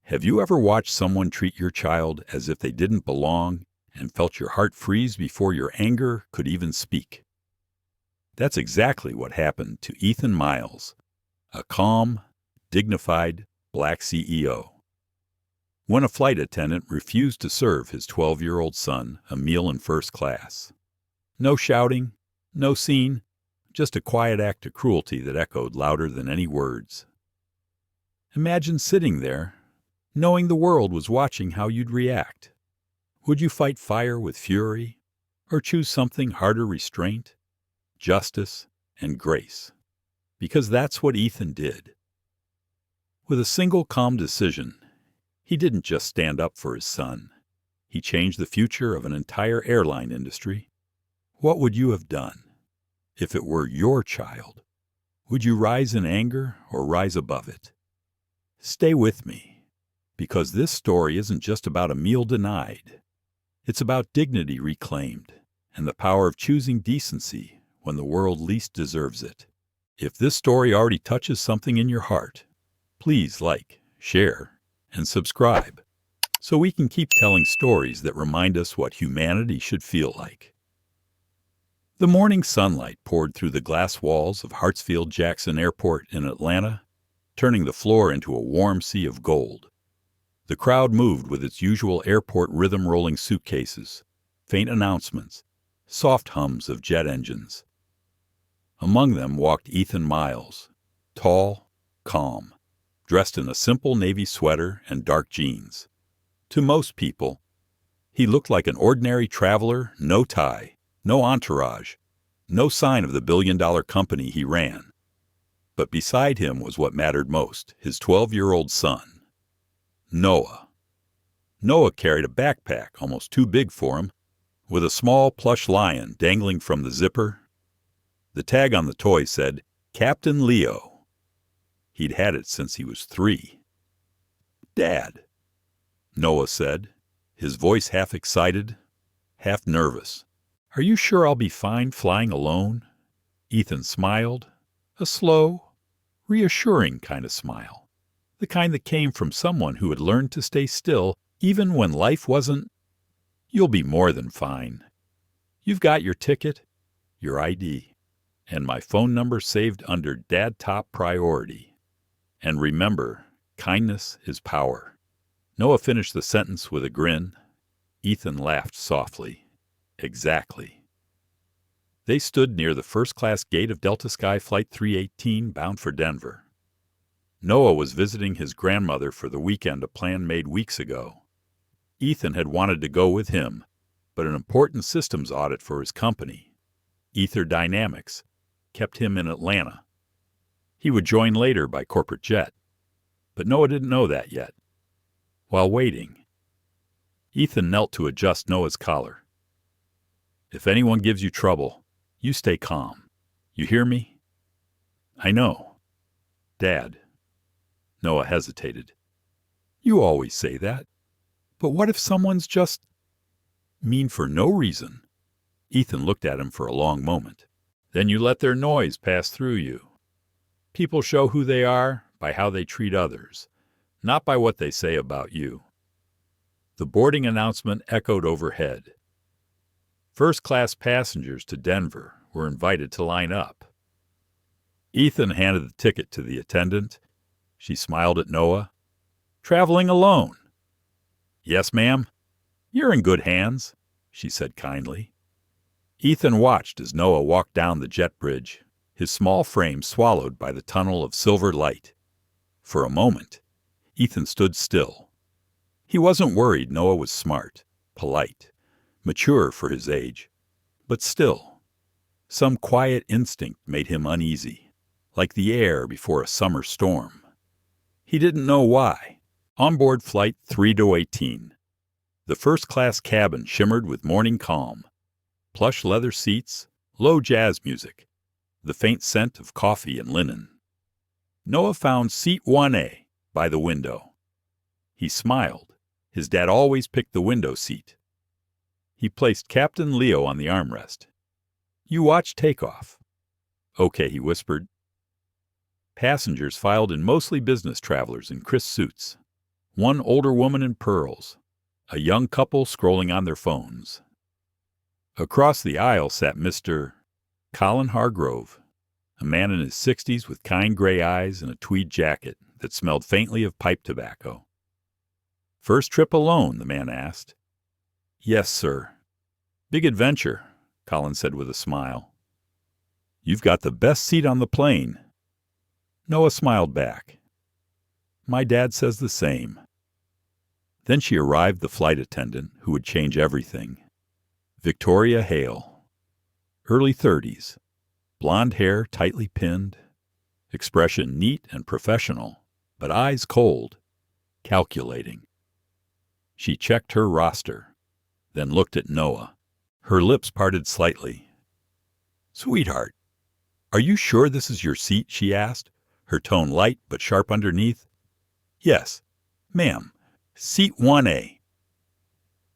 Have you ever watched someone treat your child as if they didn't belong and felt your heart freeze before your anger could even speak? That's exactly what happened to Ethan Miles, a calm, dignified black CEO. When a flight attendant refused to serve his 12-year-old son a meal in first class. No shouting, no scene, just a quiet act of cruelty that echoed louder than any words. Imagine sitting there, knowing the world was watching how you'd react. Would you fight fire with fury, or choose something harder: restraint, justice, and grace? Because that's what Ethan did. With a single calm decision, he didn't just stand up for his son. He changed the future of an entire airline industry. What would you have done if it were your child? Would you rise in anger or rise above it? Stay with me, because this story isn't just about a meal denied. It's about dignity reclaimed and the power of choosing decency when the world least deserves it. If this story already touches something in your heart, please like, share, and subscribe so we can keep telling stories that remind us what humanity should feel like. The morning sunlight poured through the glass walls of Hartsfield-Jackson Airport in Atlanta, turning the floor into a warm sea of gold. The crowd moved with its usual airport rhythm, rolling suitcases, faint announcements, soft hums of jet engines. Among them walked Ethan Miles, tall, calm, dressed in a simple navy sweater and dark jeans. To most people, he looked like an ordinary traveler, no tie, no entourage, no sign of the billion-dollar company he ran. But beside him was what mattered most: his 12-year-old son, Noah. Noah carried a backpack almost too big for him, with a small plush lion dangling from the zipper. The tag on the toy said, "Captain Leo." He'd had it since he was 3. "Dad," Noah said, his voice half excited, half nervous. "Are you sure I'll be fine flying alone?" Ethan smiled, a slow, reassuring kind of smile, the kind that came from someone who had learned to stay still even when life wasn't. "You'll be more than fine. You've got your ticket, your ID, and my phone number saved under Dad top priority. And remember, kindness is power." Noah finished the sentence with a grin. Ethan laughed softly. Exactly. They stood near the first-class gate of Delta Sky Flight 318, bound for Denver. Noah was visiting his grandmother for the weekend, a plan made weeks ago. Ethan had wanted to go with him, but an important systems audit for his company, Ether Dynamics, kept him in Atlanta. He would join later by corporate jet, but Noah didn't know that yet. While waiting, Ethan knelt to adjust Noah's collar. "If anyone gives you trouble, you stay calm. You hear me?" "I know, Dad." Noah hesitated. "You always say that. But what if someone's just mean for no reason?" Ethan looked at him for a long moment. "Then you let their noise pass through you. People show who they are by how they treat others, not by what they say about you." The boarding announcement echoed overhead. First-class passengers to Denver were invited to line up. Ethan handed the ticket to the attendant. She smiled at Noah. "Traveling alone?" "Yes, ma'am." "You're in good hands," she said kindly. Ethan watched as Noah walked down the jet bridge, his small frame swallowed by the tunnel of silver light. For a moment, Ethan stood still. He wasn't worried. Noah was smart, polite, mature for his age. But still, some quiet instinct made him uneasy, like the air before a summer storm. He didn't know why. Onboard Flight 318. The first-class cabin shimmered with morning calm. Plush leather seats, low jazz music, the faint scent of coffee and linen. Noah found seat 1A by the window. He smiled. His dad always picked the window seat. He placed Captain Leo on the armrest. "You watch takeoff." "Okay," he whispered. Passengers filed in, mostly business travelers in crisp suits. one older woman in pearls, a young couple scrolling on their phones. Across the aisle sat Mr. Colin Hargrove, a man in his 60s with kind gray eyes and a tweed jacket that smelled faintly of pipe tobacco. "First trip alone?" the man asked. "Yes, sir." "Big adventure," Colin said with a smile. "You've got the best seat on the plane." Noah smiled back. "My dad says the same." Then she arrived the flight attendant who would change everything. Victoria Hale. Early 30s. Blonde hair tightly pinned. Expression neat and professional, but eyes cold, calculating. She checked her roster, then looked at Noah. Her lips parted slightly. "Sweetheart, are you sure this is your seat?" she asked, her tone light but sharp underneath. "Yes, ma'am. Seat 1A.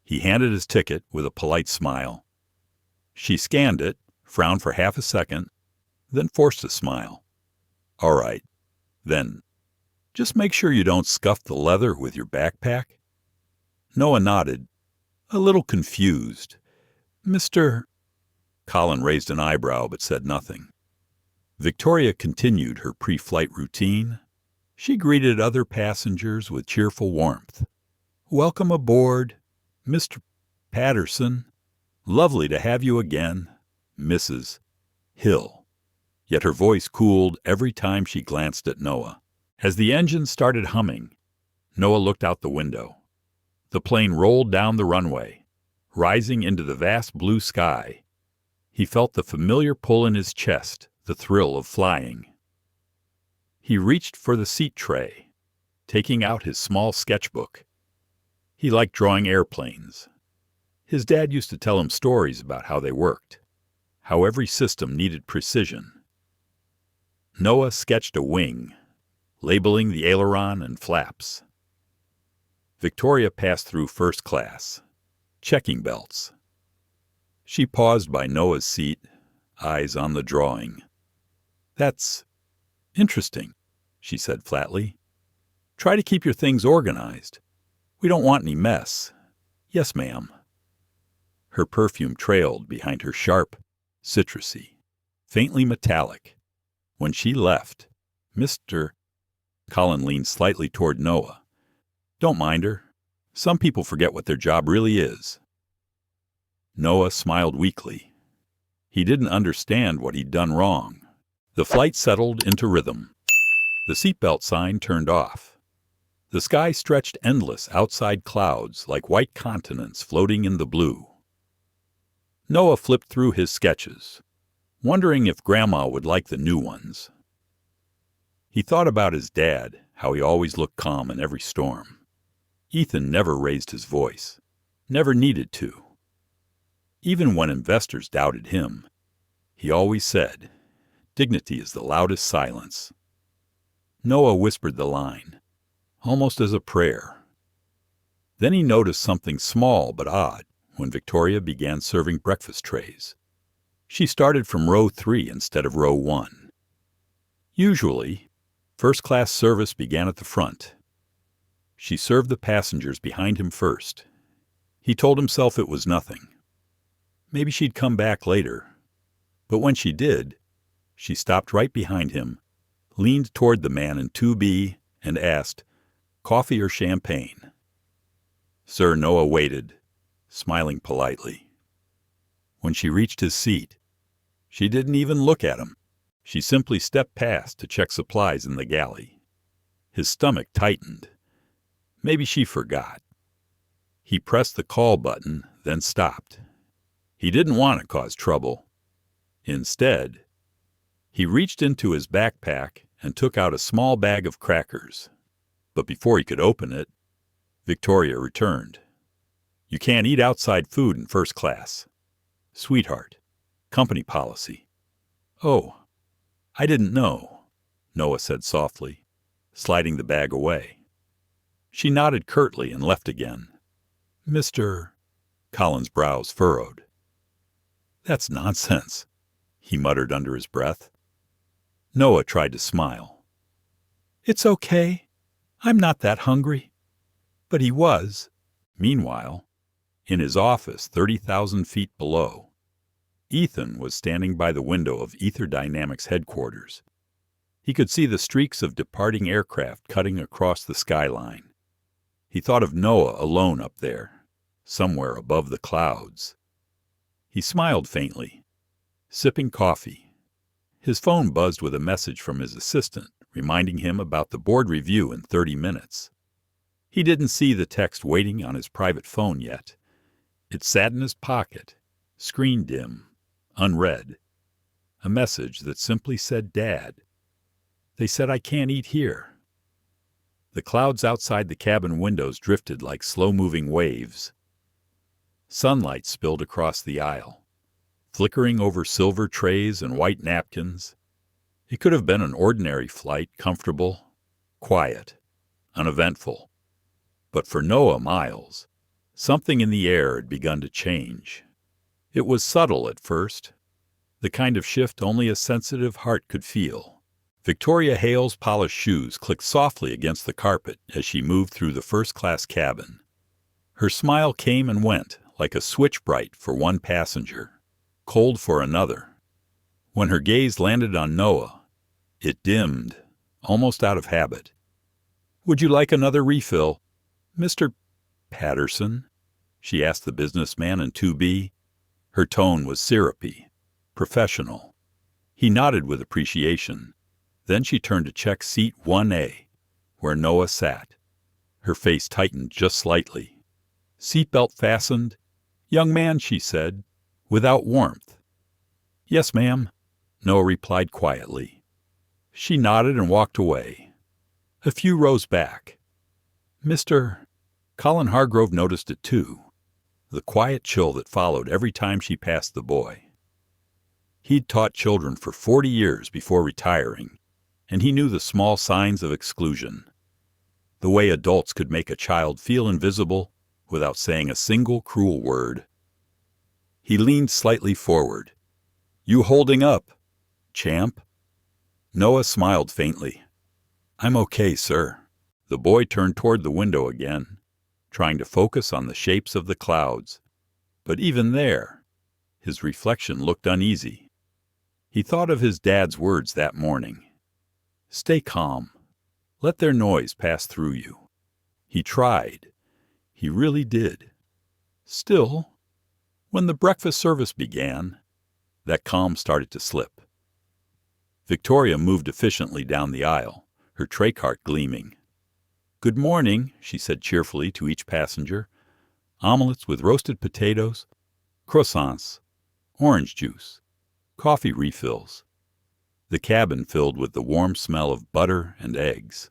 He handed his ticket with a polite smile. She scanned it, frowned for half a second, then forced a smile. "All right. Then, just make sure you don't scuff the leather with your backpack." Noah nodded, a little confused. "Mr. Colin raised an eyebrow but said nothing. Victoria continued her pre-flight routine. She greeted other passengers with cheerful warmth. "Welcome aboard, Mr. Patterson. Lovely to have you again, Mrs. Hill." Yet her voice cooled every time she glanced at Noah. As the engine started humming, Noah looked out the window. The plane rolled down the runway, rising into the vast blue sky. He felt the familiar pull in his chest, the thrill of flying. He reached for the seat tray, taking out his small sketchbook. He liked drawing airplanes. His dad used to tell him stories about how they worked, how every system needed precision. Noah sketched a wing, labeling the aileron and flaps. Victoria passed through first class, checking belts. She paused by Noah's seat, eyes on the drawing. "That's interesting," she said flatly. "Try to keep your things organized. We don't want any mess." "Yes, ma'am." Her perfume trailed behind her sharp, citrusy, faintly metallic. When she left, Mr. Colin leaned slightly toward Noah. "Don't mind her. Some people forget what their job really is." Noah smiled weakly. He didn't understand what he'd done wrong. The flight settled into rhythm. The seatbelt sign turned off. The sky stretched endless outside clouds like white continents floating in the blue. Noah flipped through his sketches, wondering if Grandma would like the new ones. He thought about his dad, how he always looked calm in every storm. Ethan never raised his voice, never needed to. Even when investors doubted him, he always said, "Dignity is the loudest silence." Noah whispered the line, almost as a prayer. Then he noticed something small but odd when Victoria began serving breakfast trays. She started from row 3 instead of row 1. Usually, first-class service began at the front. She served the passengers behind him first. He told himself it was nothing. Maybe she'd come back later. But when she did, she stopped right behind him, leaned toward the man in 2B, and asked, "Coffee or champagne?" Sir Noah waited, smiling politely. When she reached his seat, she didn't even look at him. She simply stepped past to check supplies in the galley. His stomach tightened. Maybe she forgot. He pressed the call button, then stopped. He didn't want to cause trouble. Instead, he reached into his backpack and took out a small bag of crackers. But before he could open it, Victoria returned. "You can't eat outside food in first class. Sweetheart, company policy." "Oh, I didn't know," Noah said softly, sliding the bag away. She nodded curtly and left again. "Mr. Colin's brows furrowed. "That's nonsense," he muttered under his breath. Noah tried to smile. "It's okay. I'm not that hungry." But he was, meanwhile, in his office 30,000 feet below. Ethan was standing by the window of Ether Dynamics headquarters. He could see the streaks of departing aircraft cutting across the skyline. He thought of Noah alone up there, somewhere above the clouds. He smiled faintly, sipping coffee. His phone buzzed with a message from his assistant, reminding him about the board review in 30 minutes. He didn't see the text waiting on his private phone yet. It sat in his pocket, screen dim, unread. A message that simply said, "Dad. They said I can't eat here." The clouds outside the cabin windows drifted like slow-moving waves. Sunlight spilled across the aisle, flickering over silver trays and white napkins. It could have been an ordinary flight, comfortable, quiet, uneventful. But for Noah Miles, something in the air had begun to change. It was subtle at first, the kind of shift only a sensitive heart could feel. Victoria Hale's polished shoes clicked softly against the carpet as she moved through the first-class cabin. Her smile came and went, like a switch bright for one passenger, cold for another. When her gaze landed on Noah, it dimmed, almost out of habit. "Would you like another refill, Mr. Patterson?" she asked the businessman in 2B. Her tone was syrupy, professional. He nodded with appreciation. Then she turned to check seat 1A, where Noah sat. Her face tightened just slightly. "Seatbelt fastened?" "Young man," she said, without warmth. "Yes, ma'am," Noah replied quietly. She nodded and walked away. A few rows back. "Mr. Colin Hargrove noticed it too, the quiet chill that followed every time she passed the boy. He'd taught children for 40 years before retiring, and he knew the small signs of exclusion, the way adults could make a child feel invisible without saying a single cruel word. He leaned slightly forward. "You holding up, champ?" Noah smiled faintly. "I'm okay, sir." The boy turned toward the window again, trying to focus on the shapes of the clouds. But even there, his reflection looked uneasy. He thought of his dad's words that morning. "Stay calm. Let their noise pass through you." He tried. He really did. Still, when the breakfast service began, that calm started to slip. Victoria moved efficiently down the aisle, her tray cart gleaming. "Good morning," she said cheerfully to each passenger. "Omelets with roasted potatoes, croissants, orange juice, coffee refills." The cabin filled with the warm smell of butter and eggs.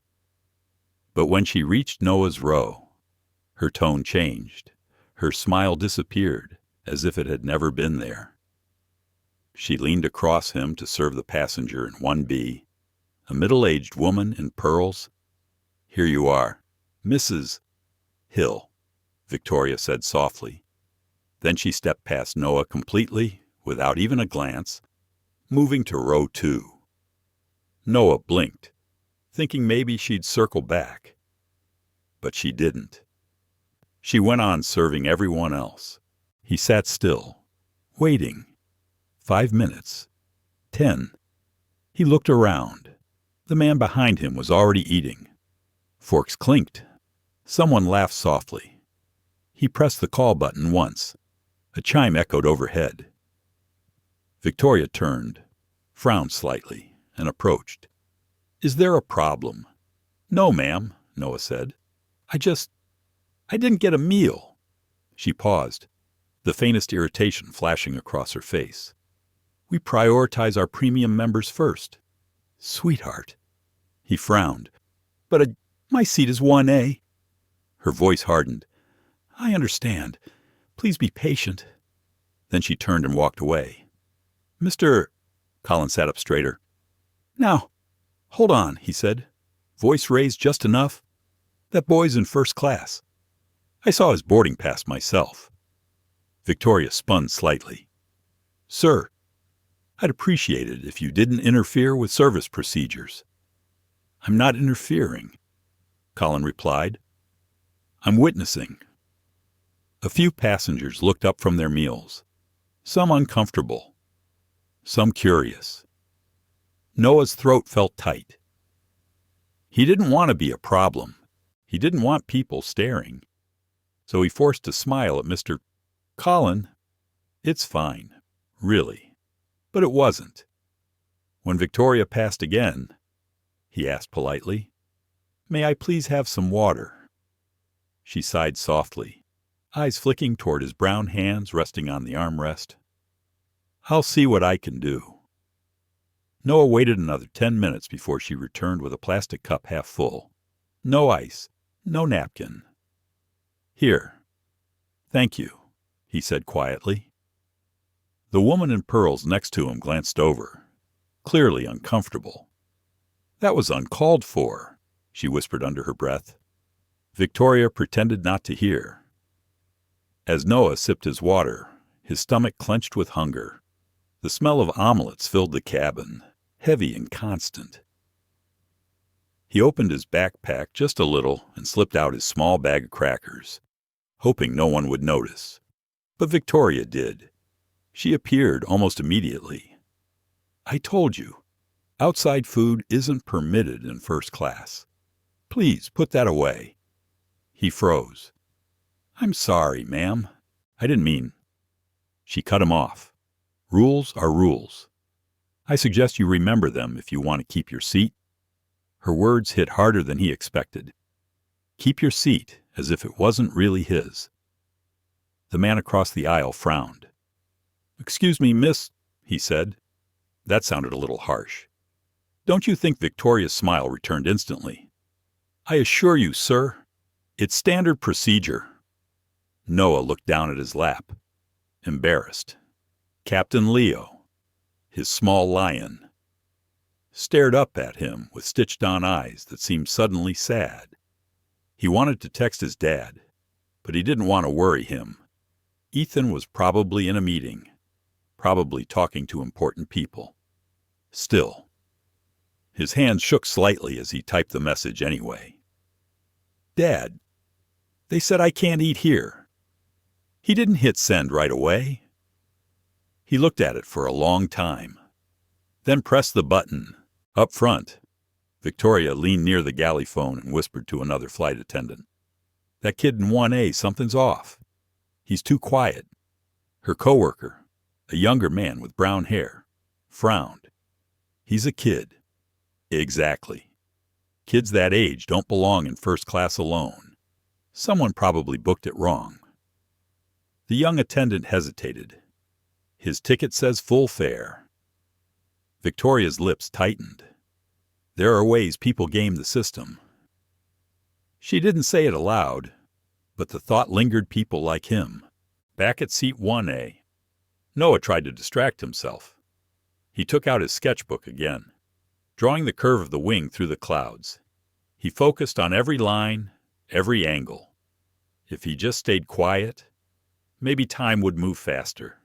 But when she reached Noah's row, her tone changed. Her smile disappeared, as if it had never been there. She leaned across him to serve the passenger in 1B, a middle-aged woman in pearls. "Here you are, Mrs. Hill," Victoria said softly. Then she stepped past Noah completely, without even a glance, moving to row 2. Noah blinked, thinking maybe she'd circle back. But she didn't. She went on serving everyone else. He sat still, waiting. 5 minutes. 10. He looked around. The man behind him was already eating. Forks clinked. Someone laughed softly. He pressed the call button once. A chime echoed overhead. Victoria turned, frowned slightly, and approached. "Is there a problem?" "No, ma'am," Noah said. I didn't get a meal." She paused, the faintest irritation flashing across her face. "We prioritize our premium members first." "Sweetheart." He frowned. "But my seat is 1A." Her voice hardened. "I understand. Please be patient." Then she turned and walked away. "Mr. Colin sat up straighter. "Now, hold on," he said, voice raised just enough. "That boy's in first class. I saw his boarding pass myself." Victoria spun slightly. "Sir, I'd appreciate it if you didn't interfere with service procedures." "I'm not interfering," Colin replied. I'm witnessing. A few passengers looked up from their meals, some uncomfortable, some curious. Noah's throat felt tight. He didn't want to be a problem. He didn't want people staring. So he forced a smile at Mr. Colin. It's fine, really. But it wasn't. When Victoria passed again, he asked politely, "May I please have some water?" She sighed softly, eyes flicking toward his brown hands resting on the armrest. "I'll see what I can do." Noah waited another 10 minutes before she returned with a plastic cup half full. No ice, no napkin. "Here. Thank you," he said quietly. The woman in pearls next to him glanced over, clearly uncomfortable. "That was uncalled for," she whispered under her breath. Victoria pretended not to hear. As Noah sipped his water, his stomach clenched with hunger. The smell of omelets filled the cabin, heavy and constant. He opened his backpack just a little and slipped out his small bag of crackers, hoping no one would notice. But Victoria did. She appeared almost immediately. "I told you, outside food isn't permitted in first class. Please put that away." He froze. "I'm sorry, ma'am. I didn't mean." She cut him off. "Rules are rules. I suggest you remember them if you want to keep your seat." Her words hit harder than he expected. Keep your seat, as if it wasn't really his. The man across the aisle frowned. "Excuse me, miss," he said. That sounded a little harsh. "Don't you think?" Victoria's smile returned instantly. "I assure you, sir, it's standard procedure." Noah looked down at his lap, embarrassed. Captain Leo, his small lion, stared up at him with stitched-on eyes that seemed suddenly sad. He wanted to text his dad, but he didn't want to worry him. Ethan was probably in a meeting, probably talking to important people. Still, his hands shook slightly as he typed the message anyway. "Dad, they said I can't eat here." He didn't hit send right away. He looked at it for a long time, then pressed the button. Up front, Victoria leaned near the galley phone and whispered to another flight attendant. "That kid in 1A, something's off. He's too quiet." Her coworker, a younger man with brown hair, frowned. "He's a kid." Exactly. Kids that age don't belong in first class alone. Someone probably booked it wrong. The young attendant hesitated. "His ticket says full fare." Victoria's lips tightened. There are ways people game the system. She didn't say it aloud, but the thought lingered. People like him. Back at seat 1A, Noah tried to distract himself. He took out his sketchbook again, drawing the curve of the wing through the clouds. He focused on every line, every angle. If he just stayed quiet, maybe time would move faster.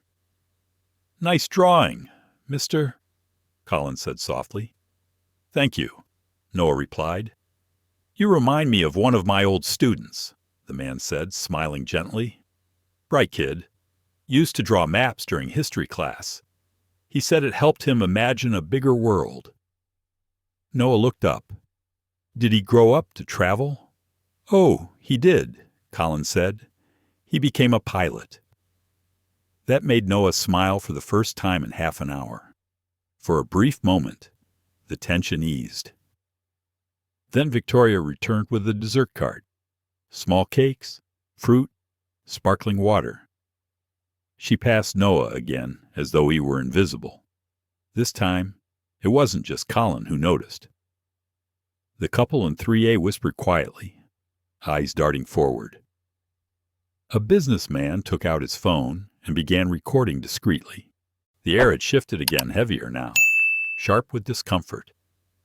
"Nice drawing, Mr. Colin said softly. "Thank you," Noah replied. "You remind me of one of my old students," the man said, smiling gently. "Bright kid. Used to draw maps during history class. He said it helped him imagine a bigger world." Noah looked up. "Did he grow up to travel?" "Oh, he did," Colin said. "He became a pilot." That made Noah smile for the first time in half an hour. For a brief moment, the tension eased. Then Victoria returned with the dessert cart. Small cakes, fruit, sparkling water. She passed Noah again as though he were invisible. This time, it wasn't just Colin who noticed. The couple in 3A whispered quietly, eyes darting forward. A businessman took out his phone and began recording discreetly. The air had shifted again, heavier now, sharp with discomfort.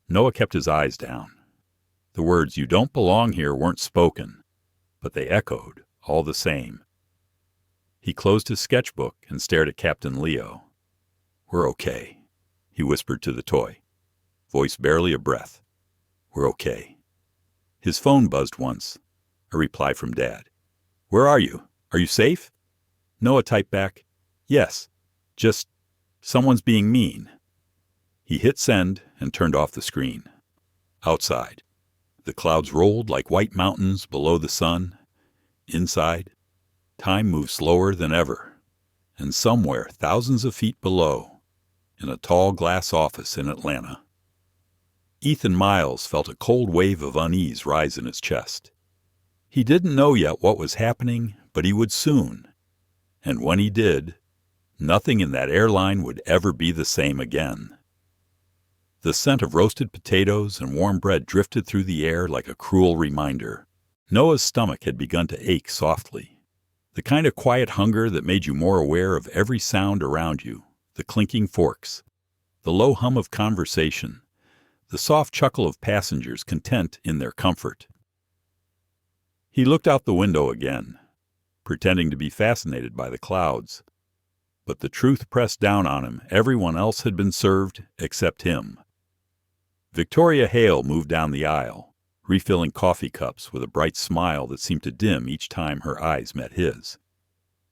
Noah kept his eyes down. The words, "You don't belong here," weren't spoken, but they echoed all the same. He closed his sketchbook and stared at Captain Leo. "We're okay," he whispered to the toy, voice barely a breath. "We're okay." His phone buzzed once, A reply from Dad. "Where are you? Are you safe?" Noah typed back, "Yes, just someone's being mean." He hit send and turned off the screen. Outside, the clouds rolled like white mountains below the sun. Inside, time moved slower than ever. And somewhere thousands of feet below, in a tall glass office in Atlanta, Ethan Miles felt a cold wave of unease rise in his chest. He didn't know yet what was happening, but he would soon. And when he did, nothing in that airline would ever be the same again. The scent of roasted potatoes and warm bread drifted through the air like a cruel reminder. Noah's stomach had begun to ache softly. The kind of quiet hunger that made you more aware of every sound around you, the clinking forks, the low hum of conversation, the soft chuckle of passengers content in their comfort. He looked out the window again, pretending to be fascinated by the clouds. But the truth pressed down on him. Everyone else had been served except him. Victoria Hale moved down the aisle, refilling coffee cups with a bright smile that seemed to dim each time her eyes met his.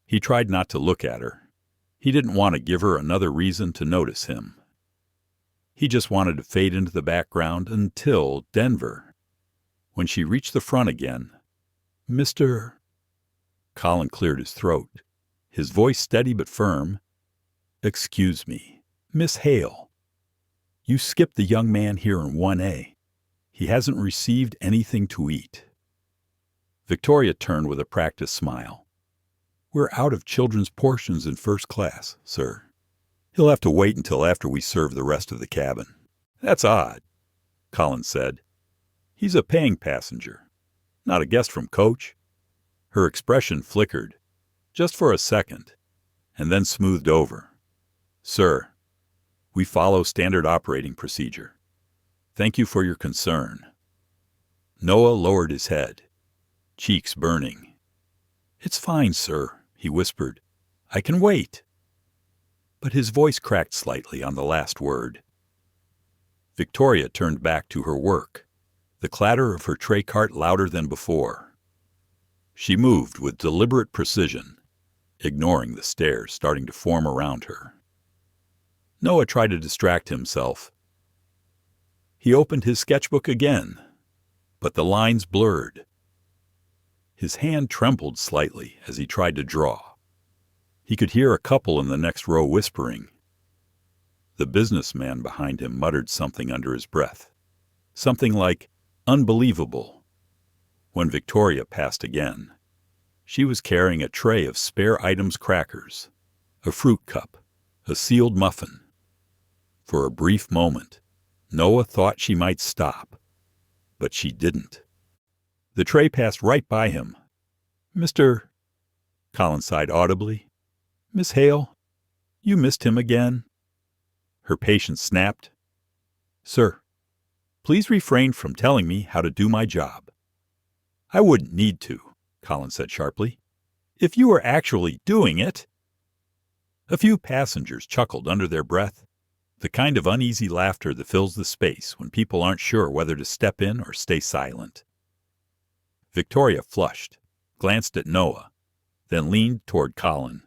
He tried not to look at her. He didn't want to give her another reason to notice him. He just wanted to fade into the background until Denver. When she reached the front again, "Mr. Colin cleared his throat, his voice steady but firm. "Excuse me, Miss Hale. You skipped the young man here in 1A. He hasn't received anything to eat." Victoria turned with a practiced smile. "We're out of children's portions in first class, sir. He'll have to wait until after we serve the rest of the cabin." "That's odd," Colin said. "He's a paying passenger, not a guest from coach." Her expression flickered, just for a second, and then smoothed over. "Sir, we follow standard operating procedure. Thank you for your concern." Noah lowered his head, cheeks burning. "It's fine, sir," he whispered. "I can wait." But his voice cracked slightly on the last word. Victoria turned back to her work, the clatter of her tray cart louder than before. She moved with deliberate precision, ignoring the stares starting to form around her. Noah tried to distract himself. He opened his sketchbook again, but the lines blurred. His hand trembled slightly as he tried to draw. He could hear a couple in the next row whispering. The businessman behind him muttered something under his breath, something like, "Unbelievable." When Victoria passed again, she was carrying a tray of spare items crackers, a fruit cup, a sealed muffin. For a brief moment, Noah thought she might stop, but she didn't. The tray passed right by him. "Mr. Colin sighed audibly. "Miss Hale, you missed him again." Her patience snapped. "Sir, please refrain from telling me how to do my job." "I wouldn't need to," Colin said sharply, "if you were actually doing it." A few passengers chuckled under their breath, the kind of uneasy laughter that fills the space when people aren't sure whether to step in or stay silent. Victoria flushed, glanced at Noah, then leaned toward Colin.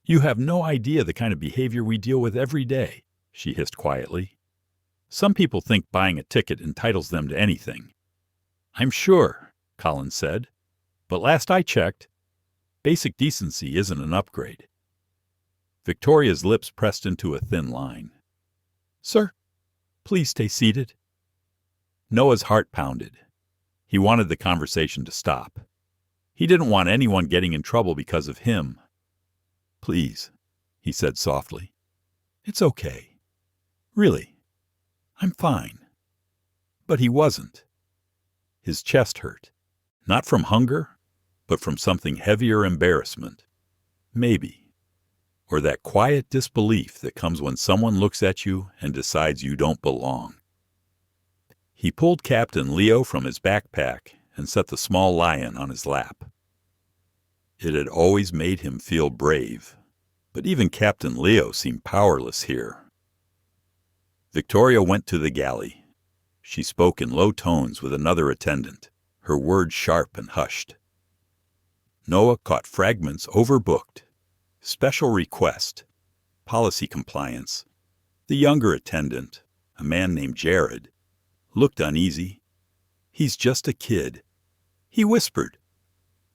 "You have no idea the kind of behavior we deal with every day," she hissed quietly. "Some people think buying a ticket entitles them to anything." "I'm sure," Colin said, "but last I checked, basic decency isn't an upgrade." Victoria's lips pressed into a thin line. "Sir, please stay seated." Noah's heart pounded. He wanted the conversation to stop. He didn't want anyone getting in trouble because of him. "Please," he said softly. "It's okay. Really, I'm fine." But he wasn't. His chest hurt, not from hunger, but from something heavier, embarrassment. Maybe. Or that quiet disbelief that comes when someone looks at you and decides you don't belong. He pulled Captain Leo from his backpack and set the small lion on his lap. It had always made him feel brave, but even Captain Leo seemed powerless here. Victoria went to the galley. She spoke in low tones with another attendant, her words sharp and hushed. Noah caught fragments overbooked. Special request. Policy compliance. The younger attendant, a man named Jared, looked uneasy. He's just a kid. He whispered.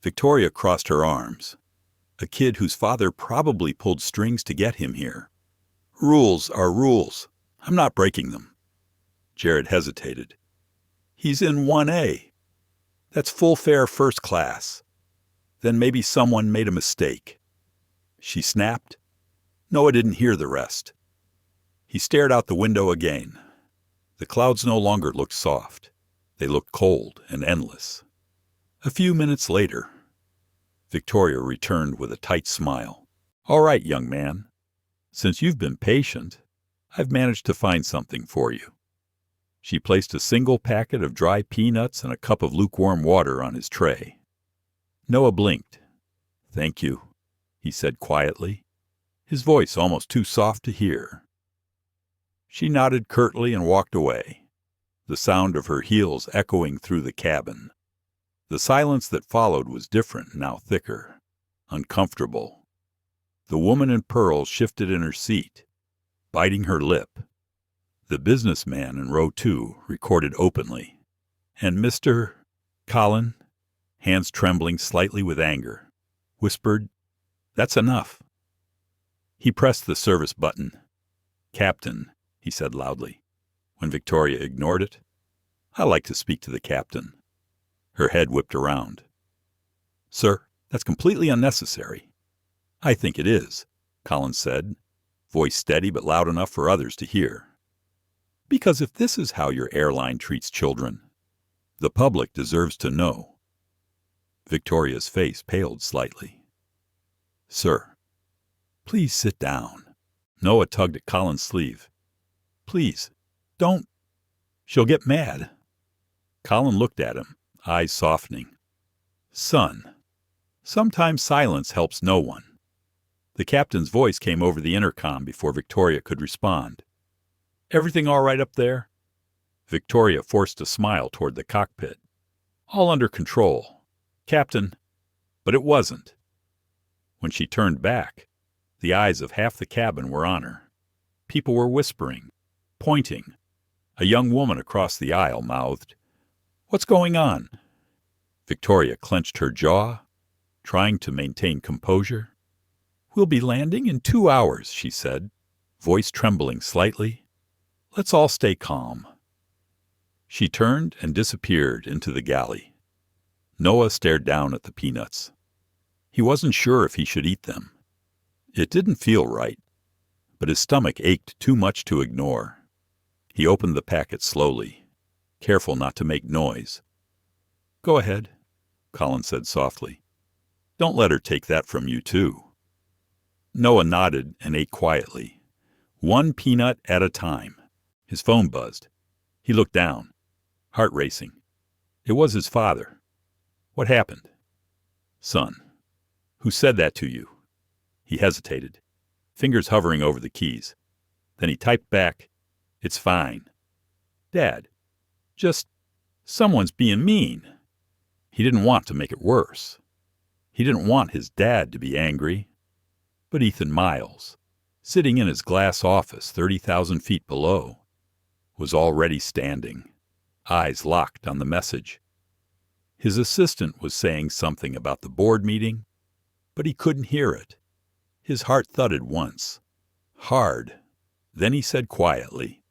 Victoria crossed her arms. A kid whose father probably pulled strings to get him here. Rules are rules. I'm not breaking them. Jared hesitated. He's in 1A. That's full fare first class. Then maybe someone made a mistake. She snapped. Noah didn't hear the rest. He stared out the window again. The clouds no longer looked soft. They looked cold and endless. A few minutes later, Victoria returned with a tight smile. All right, young man. Since you've been patient, I've managed to find something for you. She placed a single packet of dry peanuts and a cup of lukewarm water on his tray. Noah blinked. Thank you, he said quietly, his voice almost too soft to hear. She nodded curtly and walked away, the sound of her heels echoing through the cabin. The silence that followed was different, now thicker, uncomfortable. The woman in pearls shifted in her seat, biting her lip. The businessman in row 2 recorded openly. And Mr. Colin, hands trembling slightly with anger, whispered, That's enough. He pressed the service button. Captain, he said loudly. When Victoria ignored it, I like to speak to the captain. Her head whipped around. Sir, that's completely unnecessary. I think it is, Colin said, voice steady but loud enough for others to hear. Because if this is how your airline treats children, the public deserves to know. Victoria's face paled slightly. Sir, please sit down. Noah tugged at Colin's sleeve. Please, don't. She'll get mad. Colin looked at him, eyes softening. Son, sometimes silence helps no one. The captain's voice came over the intercom before Victoria could respond. Everything all right up there? Victoria forced a smile toward the cockpit. All under control. Captain, but it wasn't. When she turned back, the eyes of half the cabin were on her. People were whispering, pointing. A young woman across the aisle mouthed, What's going on? Victoria clenched her jaw, trying to maintain composure. We'll be landing in 2 hours, she said, voice trembling slightly. Let's all stay calm. She turned and disappeared into the galley. Noah stared down at the peanuts. He wasn't sure if he should eat them. It didn't feel right, but his stomach ached too much to ignore. He opened the packet slowly, careful not to make noise. Go ahead, Colin said softly. Don't let her take that from you, too. Noah nodded and ate quietly, one peanut at a time. His phone buzzed. He looked down, heart racing. It was his father. What happened? Son, who said that to you? He hesitated, fingers hovering over the keys. Then he typed back, It's fine. Dad, just someone's being mean. He didn't want to make it worse. He didn't want his dad to be angry. But Ethan Miles, sitting in his glass office 30,000 feet below, was already standing, eyes locked on the message. His assistant was saying something about the board meeting, but he couldn't hear it. His heart thudded once, hard. Then he said quietly,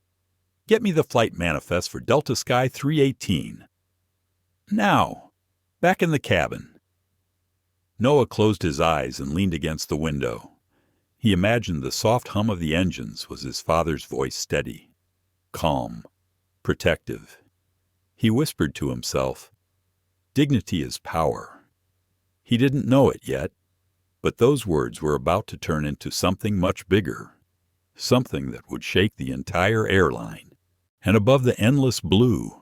Get me the flight manifest for Delta Sky 318. Now, back in the cabin. Noah closed his eyes and leaned against the window. He imagined the soft hum of the engines was his father's voice, steady, calm, protective. He whispered to himself, Dignity is power. He didn't know it yet, but those words were about to turn into something much bigger, something that would shake the entire airline. And above the endless blue,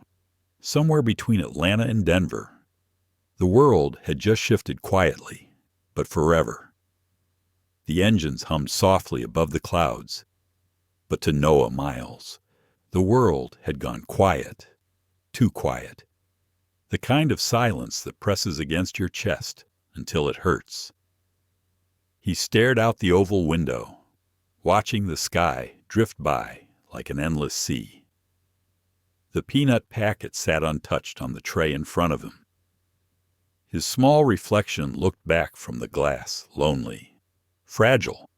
somewhere between Atlanta and Denver, the world had just shifted quietly, but forever. The engines hummed softly above the clouds, but to Noah Miles, the world had gone quiet, too quiet. The kind of silence that presses against your chest until it hurts. He stared out the oval window, watching the sky drift by like an endless sea. The peanut packet sat untouched on the tray in front of him. His small reflection looked back from the glass, lonely, fragile,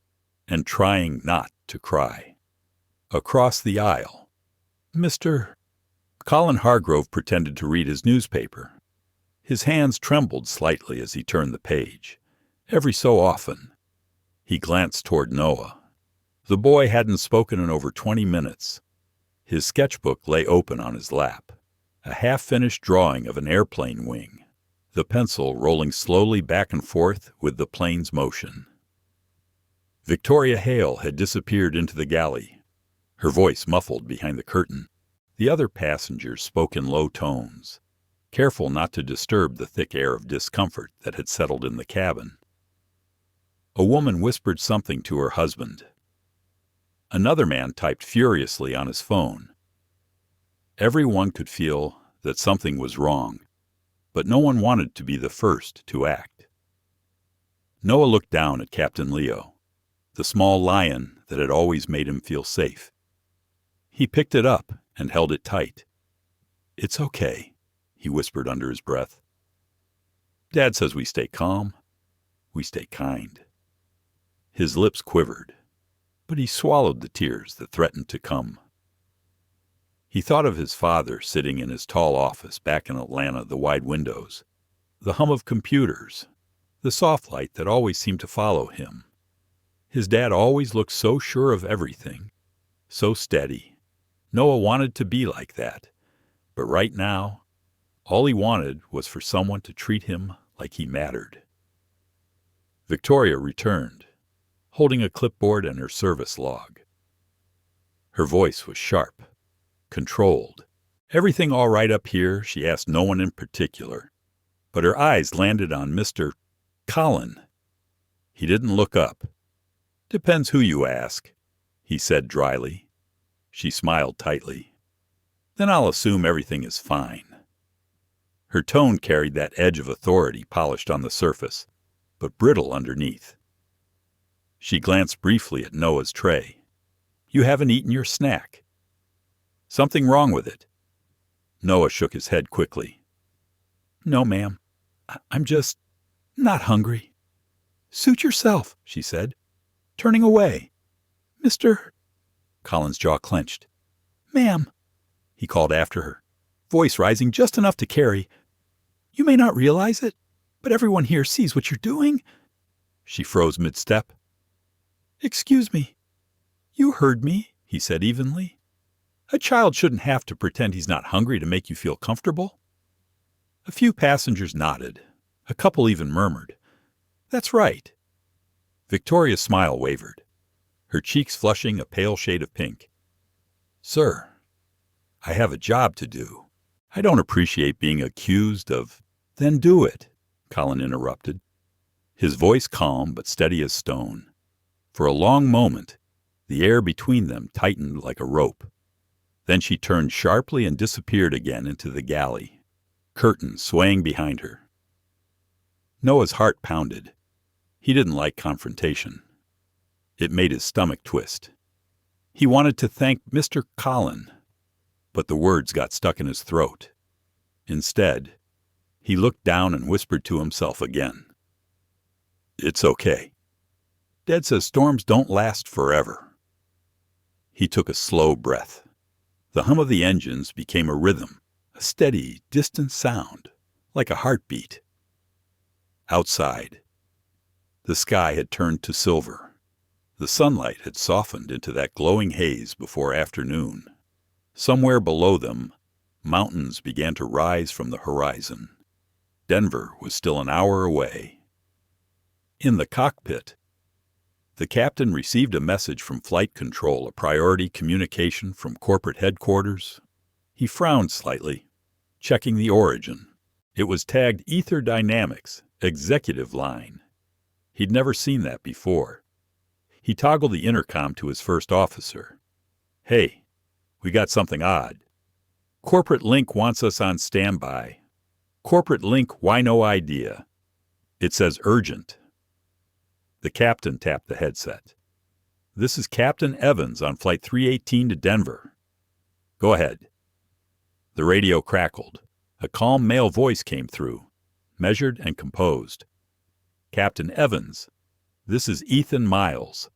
and trying not to cry. Across the aisle, Mr. Colin Hargrove pretended to read his newspaper. His hands trembled slightly as he turned the page. Every so often, he glanced toward Noah. The boy hadn't spoken in over 20 minutes. His sketchbook lay open on his lap, a half-finished drawing of an airplane wing, the pencil rolling slowly back and forth with the plane's motion. Victoria Hale had disappeared into the galley, her voice muffled behind the curtain. The other passengers spoke in low tones, careful not to disturb the thick air of discomfort that had settled in the cabin. A woman whispered something to her husband. Another man typed furiously on his phone. Everyone could feel that something was wrong, but no one wanted to be the first to act. Noah looked down at Captain Leo, the small lion that had always made him feel safe. He picked it up and held it tight. "It's okay," he whispered under his breath. "Dad says we stay calm, we stay kind." His lips quivered, but he swallowed the tears that threatened to come. He thought of his father sitting in his tall office back in Atlanta, the wide windows, the hum of computers, the soft light that always seemed to follow him. His dad always looked so sure of everything, so steady. Noah wanted to be like that, but right now, all he wanted was for someone to treat him like he mattered. Victoria returned, holding a clipboard and her service log. Her voice was sharp, controlled. "Everything all right up here?" She asked no one in particular, but her eyes landed on Mr. Colin. He didn't look up. "Depends who you ask," he said dryly. She smiled tightly. "Then I'll assume everything is fine." Her tone carried that edge of authority polished on the surface, but brittle underneath. She glanced briefly at Noah's tray. "You haven't eaten your snack. Something wrong with it?" Noah shook his head quickly. "No, ma'am. I'm just not hungry." "Suit yourself," she said, turning away. "Mr. Colin's jaw clenched. "Ma'am," he called after her, voice rising just enough to carry. "You may not realize it, but everyone here sees what you're doing." She froze mid-step. "Excuse me." "You heard me," he said evenly. "A child shouldn't have to pretend he's not hungry to make you feel comfortable." A few passengers nodded. A couple even murmured, "That's right." Victoria's smile wavered, her cheeks flushing a pale shade of pink. "Sir, I have a job to do. I don't appreciate being accused of—" "Then do it," Colin interrupted, his voice calm but steady as stone. For a long moment, the air between them tightened like a rope. Then she turned sharply and disappeared again into the galley, curtains swaying behind her. Noah's heart pounded. He didn't like confrontation. It made his stomach twist. He wanted to thank Mr. Colin, but the words got stuck in his throat. Instead, he looked down and whispered to himself again. "It's okay. Dad says storms don't last forever." He took a slow breath. The hum of the engines became a rhythm, a steady, distant sound, like a heartbeat. Outside, the sky had turned to silver. The sunlight had softened into that glowing haze before afternoon. Somewhere below them, mountains began to rise from the horizon. Denver was still an hour away. In the cockpit, the captain received a message from flight control, a priority communication from corporate headquarters. He frowned slightly, checking the origin. It was tagged Ether Dynamics, Executive Line. He'd never seen that before. He toggled the intercom to his first officer. "Hey, we got something odd. Corporate Link wants us on standby. Corporate link, why no idea? It says urgent. The captain tapped the headset. This is Captain Evans on Flight 318 to Denver. Go ahead. The radio crackled. A calm male voice came through, measured and composed. Captain Evans, this is Ethan Miles.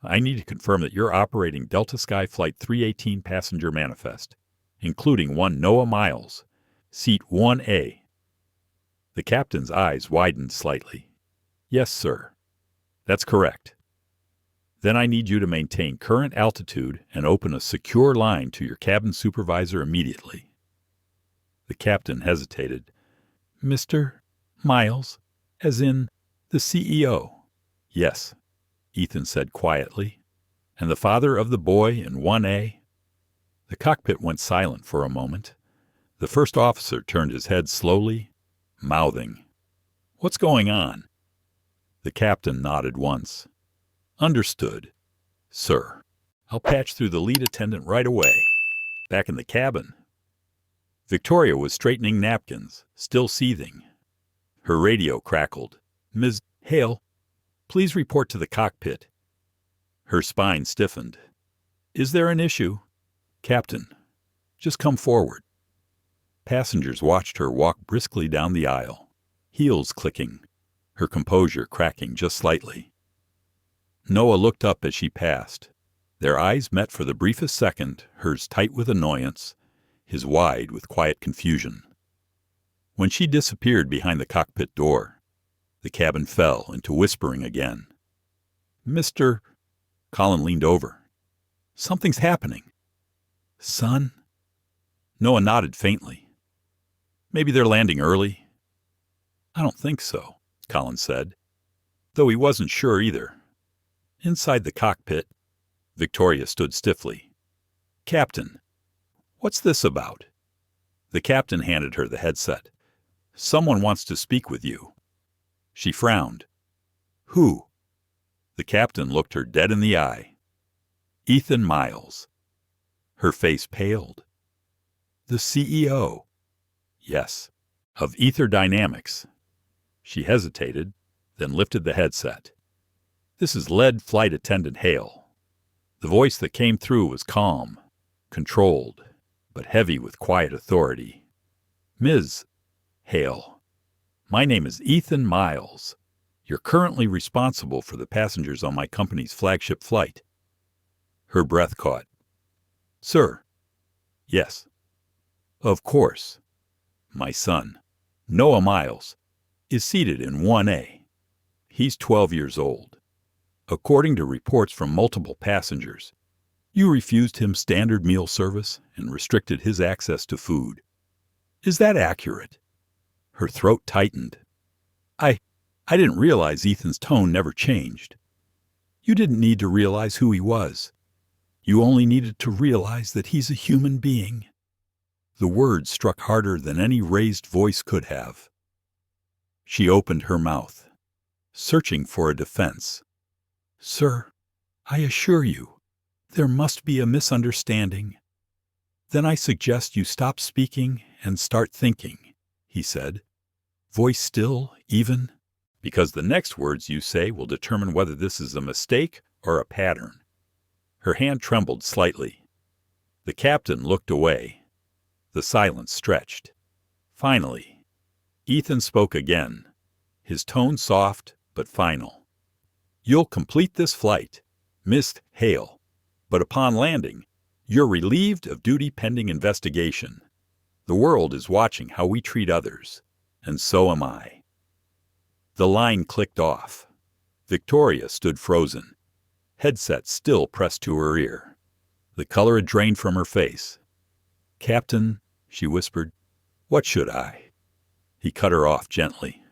I need to confirm that you're operating Delta Sky Flight 318 passenger manifest, including one Noah Miles, seat 1A. The captain's eyes widened slightly. Yes, sir. That's correct. Then I need you to maintain current altitude and open a secure line to your cabin supervisor immediately. The captain hesitated. Mr. Miles, as in the CEO? Yes, Ethan said quietly. And the father of the boy in 1A? The cockpit went silent for a moment. The first officer turned his head slowly, mouthing, What's going on? The captain nodded once. Understood, sir. I'll patch through the lead attendant right away. Back in the cabin. Victoria was straightening napkins, still seething. Her radio crackled. Ms. Hale, please report to the cockpit. Her spine stiffened. Is there an issue? Captain, just come forward. Passengers watched her walk briskly down the aisle, heels clicking, her composure cracking just slightly. Noah looked up as she passed. Their eyes met for the briefest second, hers tight with annoyance, his wide with quiet confusion. When she disappeared behind the cockpit door, the cabin fell into whispering again. Mr. Colin leaned over. Something's happening. Son? Noah nodded faintly. Maybe they're landing early. I don't think so, Colin said, though he wasn't sure either. Inside the cockpit, Victoria stood stiffly. Captain, what's this about? The captain handed her the headset. Someone wants to speak with you. She frowned. Who? The captain looked her dead in the eye. Ethan Miles. Her face paled. The CEO. Yes, of Ether Dynamics. She hesitated, then lifted the headset. This is lead flight attendant Hale. The voice that came through was calm, controlled, but heavy with quiet authority. Ms. Hale, my name is Ethan Miles. You're currently responsible for the passengers on my company's flagship flight. Her breath caught. Sir. Yes. Of course. My son, Noah Miles, is seated in 1A. He's 12 years old. According to reports from multiple passengers, you refused him standard meal service and restricted his access to food. Is that accurate? Her throat tightened. I didn't realize Ethan's tone never changed. You didn't need to realize who he was. You only needed to realize that he's a human being. The words struck harder than any raised voice could have. She opened her mouth, searching for a defense. Sir, I assure you, there must be a misunderstanding. Then I suggest you stop speaking and start thinking, he said. Voice still, even, because the next words you say will determine whether this is a mistake or a pattern. Her hand trembled slightly. The captain looked away. The silence stretched. Finally, Ethan spoke again, his tone soft but final. You'll complete this flight, Miss Hale, but upon landing, you're relieved of duty pending investigation. The world is watching how we treat others, and so am I. The line clicked off. Victoria stood frozen, headset still pressed to her ear. The color had drained from her face. Captain, she whispered, what should I? He cut her off gently.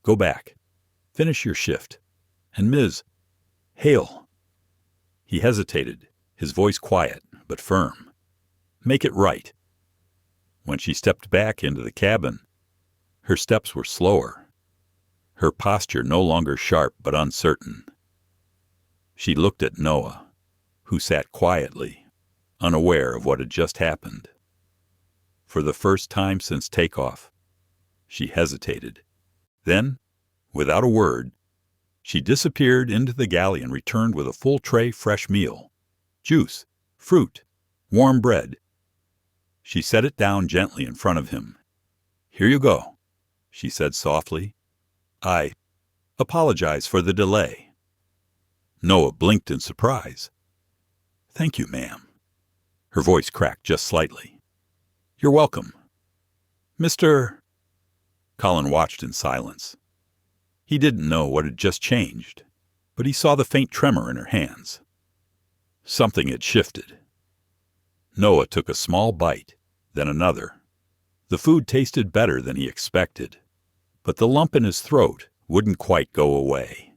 Go back. Finish your shift. And Ms. Hale. He hesitated, his voice quiet but firm. Make it right. When she stepped back into the cabin, her steps were slower, her posture no longer sharp but uncertain. She looked at Noah, who sat quietly, unaware of what had just happened. For the first time since takeoff, She hesitated. Then, without a word, she disappeared into the galley and returned with a full tray fresh meal. Juice, fruit, warm bread. She set it down gently in front of him. "Here you go," she said softly. "I apologize for the delay." Noah blinked in surprise. "Thank you, ma'am." Her voice cracked just slightly. "You're welcome. Mr. Colin watched in silence. He didn't know what had just changed, but he saw the faint tremor in her hands. Something had shifted. Noah took a small bite, then another. The food tasted better than he expected, but the lump in his throat wouldn't quite go away.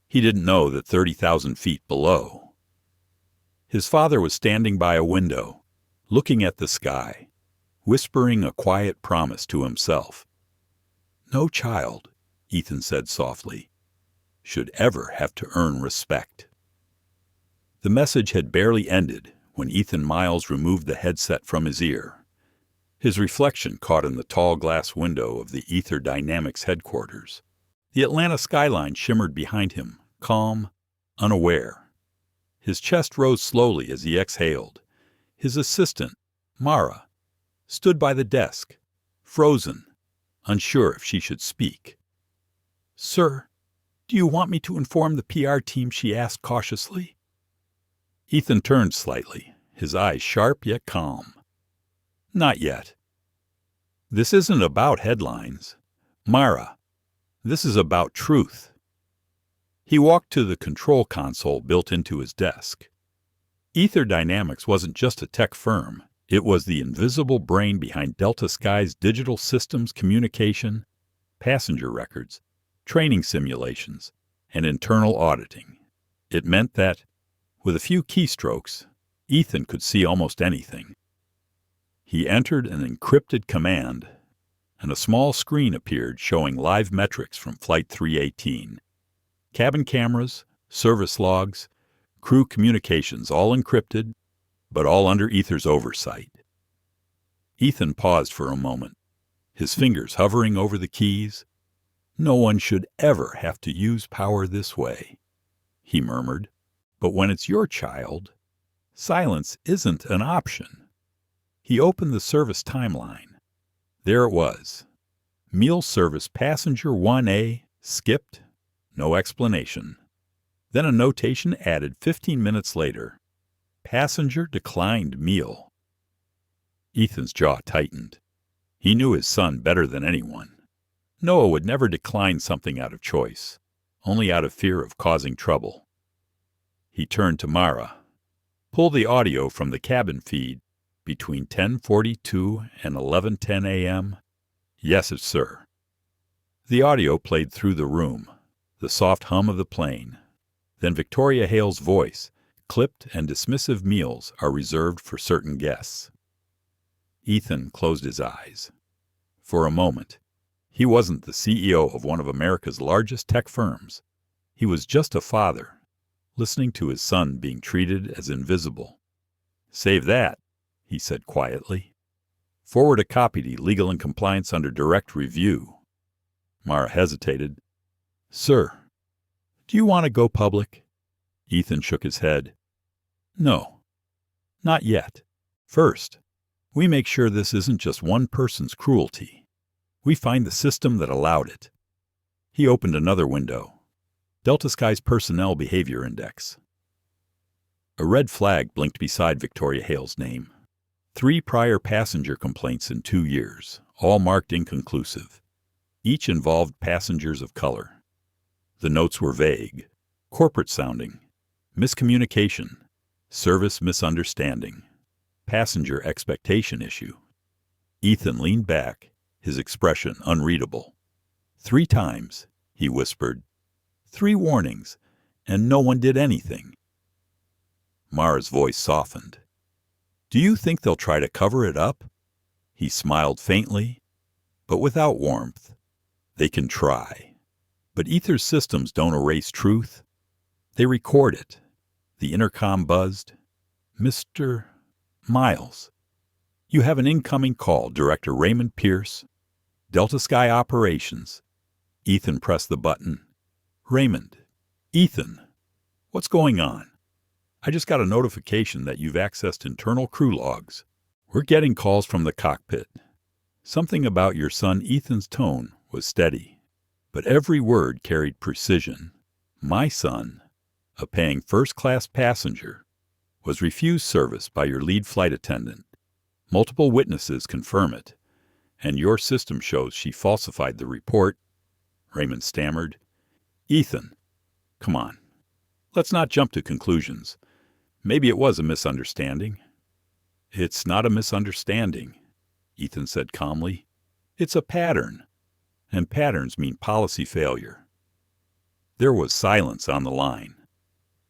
He didn't know that 30,000 feet below. His father was standing by a window, looking at the sky, whispering a quiet promise to himself. "No child," Ethan said softly, "should ever have to earn respect." The message had barely ended when Ethan Miles removed the headset from his ear. His reflection caught in the tall glass window of the Ether Dynamics headquarters. The Atlanta skyline shimmered behind him, calm, unaware. His chest rose slowly as he exhaled. His assistant, Mara, stood by the desk, frozen, unsure if she should speak. "Sir, do you want me to inform the PR team?" she asked cautiously. Ethan turned slightly, his eyes sharp yet calm. "Not yet. This isn't about headlines. Mara, this is about truth." He walked to the control console built into his desk. Ether Dynamics wasn't just a tech firm. It was the invisible brain behind Delta Sky's digital systems, communication, passenger records, training simulations, and internal auditing. It meant that, with a few keystrokes, Ethan could see almost anything. He entered an encrypted command, and a small screen appeared showing live metrics from Flight 318. Cabin cameras, service logs, crew communications, all encrypted, but all under Ether's oversight. Ethan paused for a moment, his fingers hovering over the keys. "No one should ever have to use power this way," he murmured. "But when it's your child, silence isn't an option." He opened the service timeline. There it was. Meal service passenger 1A skipped. No explanation. Then a notation added 15 minutes later. Passenger declined meal. Ethan's jaw tightened. He knew his son better than anyone. Noah would never decline something out of choice, only out of fear of causing trouble. He turned to Mara. "Pull the audio from the cabin feed between 10:42 and 11:10 a.m. "Yes, sir." The audio played through the room, the soft hum of the plane. Then Victoria Hale's voice, clipped and dismissive. "Meals are reserved for certain guests." Ethan closed his eyes. For a moment, he wasn't the CEO of one of America's largest tech firms. He was just a father, listening to his son being treated as invisible. "Save that," he said quietly. "Forward a copy to Legal and Compliance under direct review." Mara hesitated. "Sir, do you want to go public?" Ethan shook his head. "No, not yet. First, we make sure this isn't just one person's cruelty. We find the system that allowed it." He opened another window. Delta Sky's Personnel Behavior Index. A red flag blinked beside Victoria Hale's name. 3 prior passenger complaints in 2 years, all marked inconclusive. Each involved passengers of color. The notes were vague, corporate-sounding, miscommunication, service misunderstanding, passenger expectation issue. Ethan leaned back, his expression unreadable. 3 times, he whispered. 3 warnings, and no one did anything. Mara's voice softened. "Do you think they'll try to cover it up?" He smiled faintly, but without warmth. "They can try. But Ether's systems don't erase truth. They record it." The intercom buzzed. "Mr. Miles, you have an incoming call, Director Raymond Pierce." Delta Sky Operations. Ethan pressed the button. Raymond. Ethan. What's going on? I just got a notification that you've accessed internal crew logs. We're getting calls from the cockpit. Something about your son Ethan's tone was steady, but every word carried precision. My son, a paying first-class passenger, was refused service by your lead flight attendant. Multiple witnesses confirm it, and your system shows she falsified the report. Raymond stammered. Ethan, come on. Let's not jump to conclusions. Maybe it was a misunderstanding. It's not a misunderstanding, Ethan said calmly. It's a pattern, and patterns mean policy failure. There was silence on the line.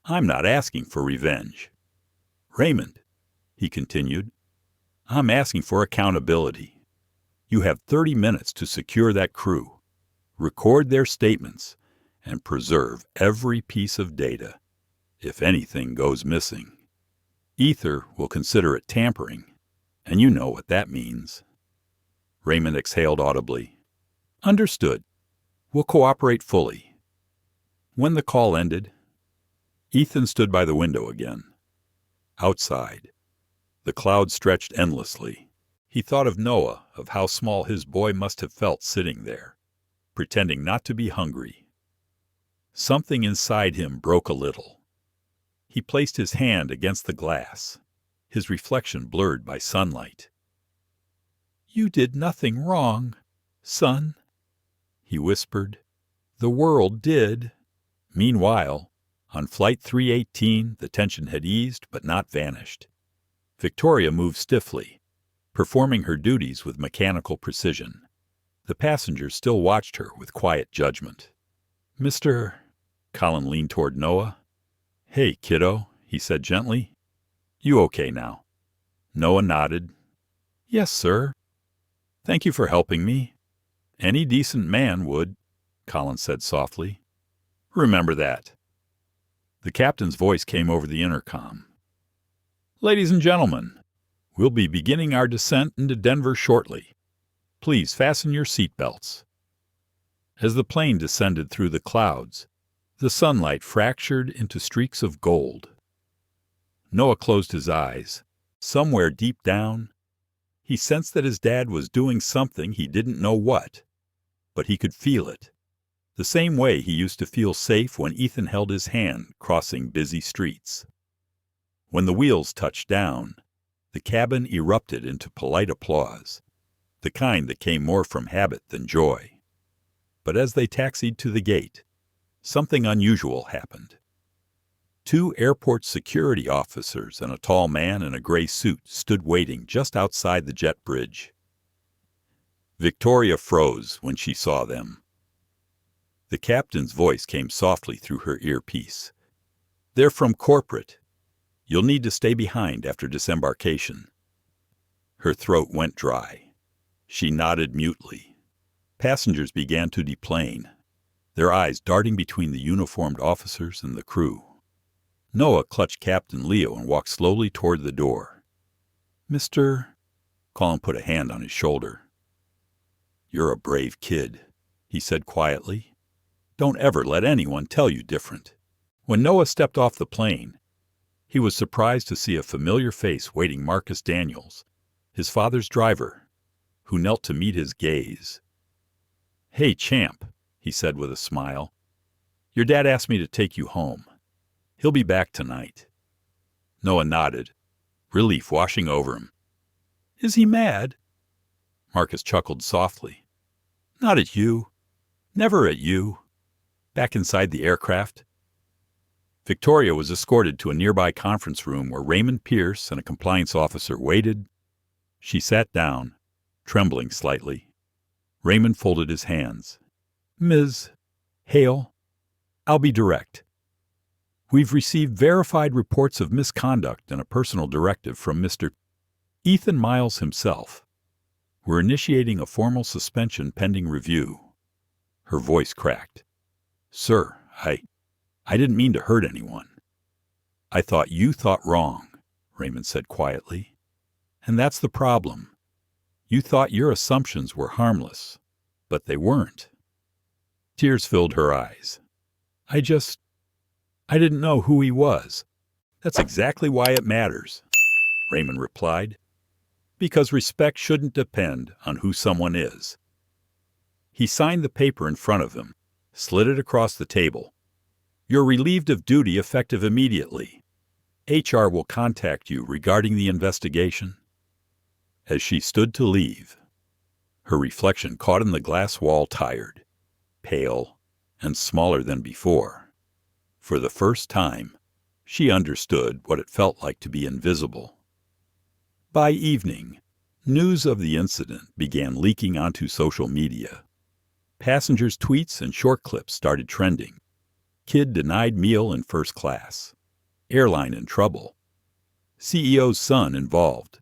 I'm not asking for revenge. Raymond, he continued, I'm asking for accountability. You have 30 minutes to secure that crew, record their statements, and preserve every piece of data. If anything goes missing, Ether will consider it tampering, and you know what that means. Raymond exhaled audibly. Understood. We'll cooperate fully. When the call ended, Ethan stood by the window again. Outside, the clouds stretched endlessly. He thought of Noah, of how small his boy must have felt sitting there, pretending not to be hungry. Something inside him broke a little. He placed his hand against the glass, his reflection blurred by sunlight. You did nothing wrong, son, he whispered. The world did. Meanwhile, on Flight 318, the tension had eased but not vanished. Victoria moved stiffly, performing her duties with mechanical precision. The passengers still watched her with quiet judgment. Mr. Colin leaned toward Noah. Hey, kiddo, he said gently. You okay now? Noah nodded. Yes, sir. Thank you for helping me. Any decent man would, Colin said softly. Remember that. The captain's voice came over the intercom. Ladies and gentlemen, we'll be beginning our descent into Denver shortly. Please fasten your seatbelts. As the plane descended through the clouds, the sunlight fractured into streaks of gold. Noah closed his eyes. Somewhere deep down, he sensed that his dad was doing something he didn't know what, but he could feel it. The same way he used to feel safe when Ethan held his hand crossing busy streets. When the wheels touched down, the cabin erupted into polite applause, the kind that came more from habit than joy. But as they taxied to the gate, something unusual happened. 2 airport security officers and a tall man in a gray suit stood waiting just outside the jet bridge. Victoria froze when she saw them. The captain's voice came softly through her earpiece. They're from corporate. You'll need to stay behind after disembarkation. Her throat went dry. She nodded mutely. Passengers began to deplane, their eyes darting between the uniformed officers and the crew. Noah clutched Captain Leo and walked slowly toward the door. Mr. Colin put a hand on his shoulder. You're a brave kid, he said quietly. Don't ever let anyone tell you different. When Noah stepped off the plane, he was surprised to see a familiar face waiting Marcus Daniels, his father's driver, who knelt to meet his gaze. Hey, champ, he said with a smile. Your dad asked me to take you home. He'll be back tonight. Noah nodded, relief washing over him. Is he mad? Marcus chuckled softly. Not at you. Never at you. Back inside the aircraft, Victoria was escorted to a nearby conference room where Raymond Pierce and a compliance officer waited. She sat down, trembling slightly. Raymond folded his hands. Ms. Hale, I'll be direct. We've received verified reports of misconduct and a personal directive from Mr. Ethan Miles himself. We're initiating a formal suspension pending review. Her voice cracked. Sir, I didn't mean to hurt anyone. I thought you thought wrong, Raymond said quietly. And that's the problem. You thought your assumptions were harmless. but they weren't. Tears filled her eyes. I didn't know who he was. That's exactly why it matters, Raymond replied. Because respect shouldn't depend on who someone is. He signed the paper in front of him, slid it across the table. You're relieved of duty effective immediately. HR will contact you regarding the investigation. As she stood to leave, her reflection caught in the glass wall, tired, pale, and smaller than before. For the first time, she understood what it felt like to be invisible. By evening, news of the incident began leaking onto social media. Passengers' tweets and short clips started trending. Kid denied meal in first class. Airline in trouble. CEO's son involved.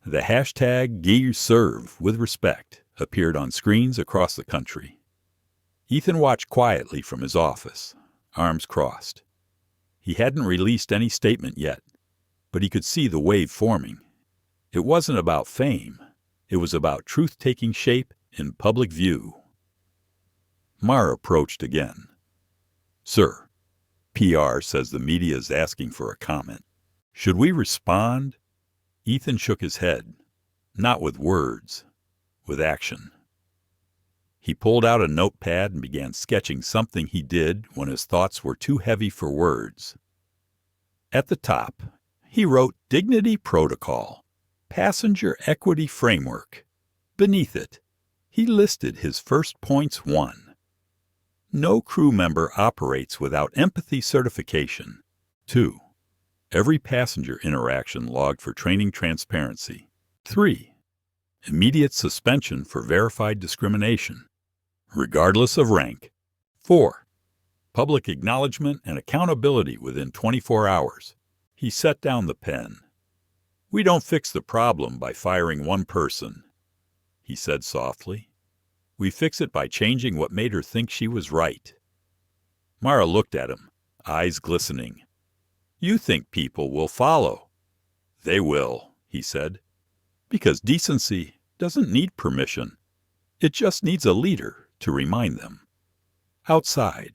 The hashtag #GeServe with respect appeared on screens across the country. Ethan watched quietly from his office, arms crossed. He hadn't released any statement yet, but he could see the wave forming. It wasn't about fame. It was about truth taking shape in public view. Mara approached again. Sir, PR says the media is asking for a comment. Should we respond? Ethan shook his head. Not with words, with action. He pulled out a notepad and began sketching something he did when his thoughts were too heavy for words. At the top, he wrote Dignity Protocol, Passenger Equity Framework. Beneath it, he listed his first points. 1. No crew member operates without empathy certification. 2. Every passenger interaction logged for training transparency. 3. Immediate suspension for verified discrimination, regardless of rank. 4. Public acknowledgement and accountability within 24 hours. He set down the pen. We don't fix the problem by firing one person, he said softly. We fix it by changing what made her think she was right. Mara looked at him, eyes glistening. You think people will follow. They will, he said, because decency doesn't need permission. It just needs a leader to remind them. Outside,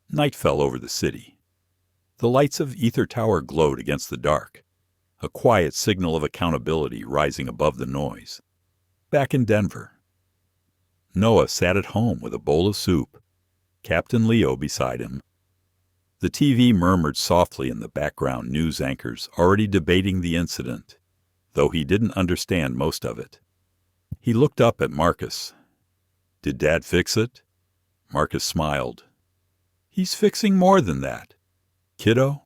night fell over the city. The lights of Ether Tower glowed against the dark, a quiet signal of accountability rising above the noise. Back in Denver, Noah sat at home with a bowl of soup, Captain Leo beside him. The TV murmured softly in the background, news anchors already debating the incident, though he didn't understand most of it. He looked up at Marcus. Did Dad fix it? Marcus smiled. He's fixing more than that. Kiddo?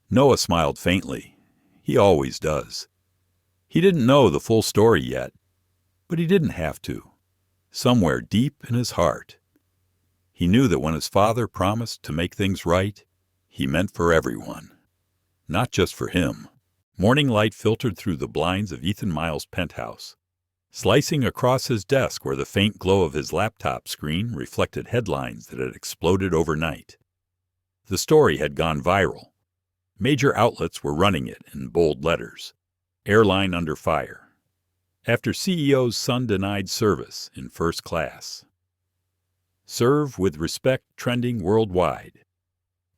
Noah smiled faintly. He always does. He didn't know the full story yet, but he didn't have to. Somewhere deep in his heart, he knew that when his father promised to make things right, he meant for everyone, not just for him. Morning light filtered through the blinds of Ethan Miles' penthouse, slicing across his desk where the faint glow of his laptop screen reflected headlines that had exploded overnight. The story had gone viral. Major outlets were running it in bold letters. Airline under fire. After CEO's son denied service in first class. Serve with respect trending worldwide.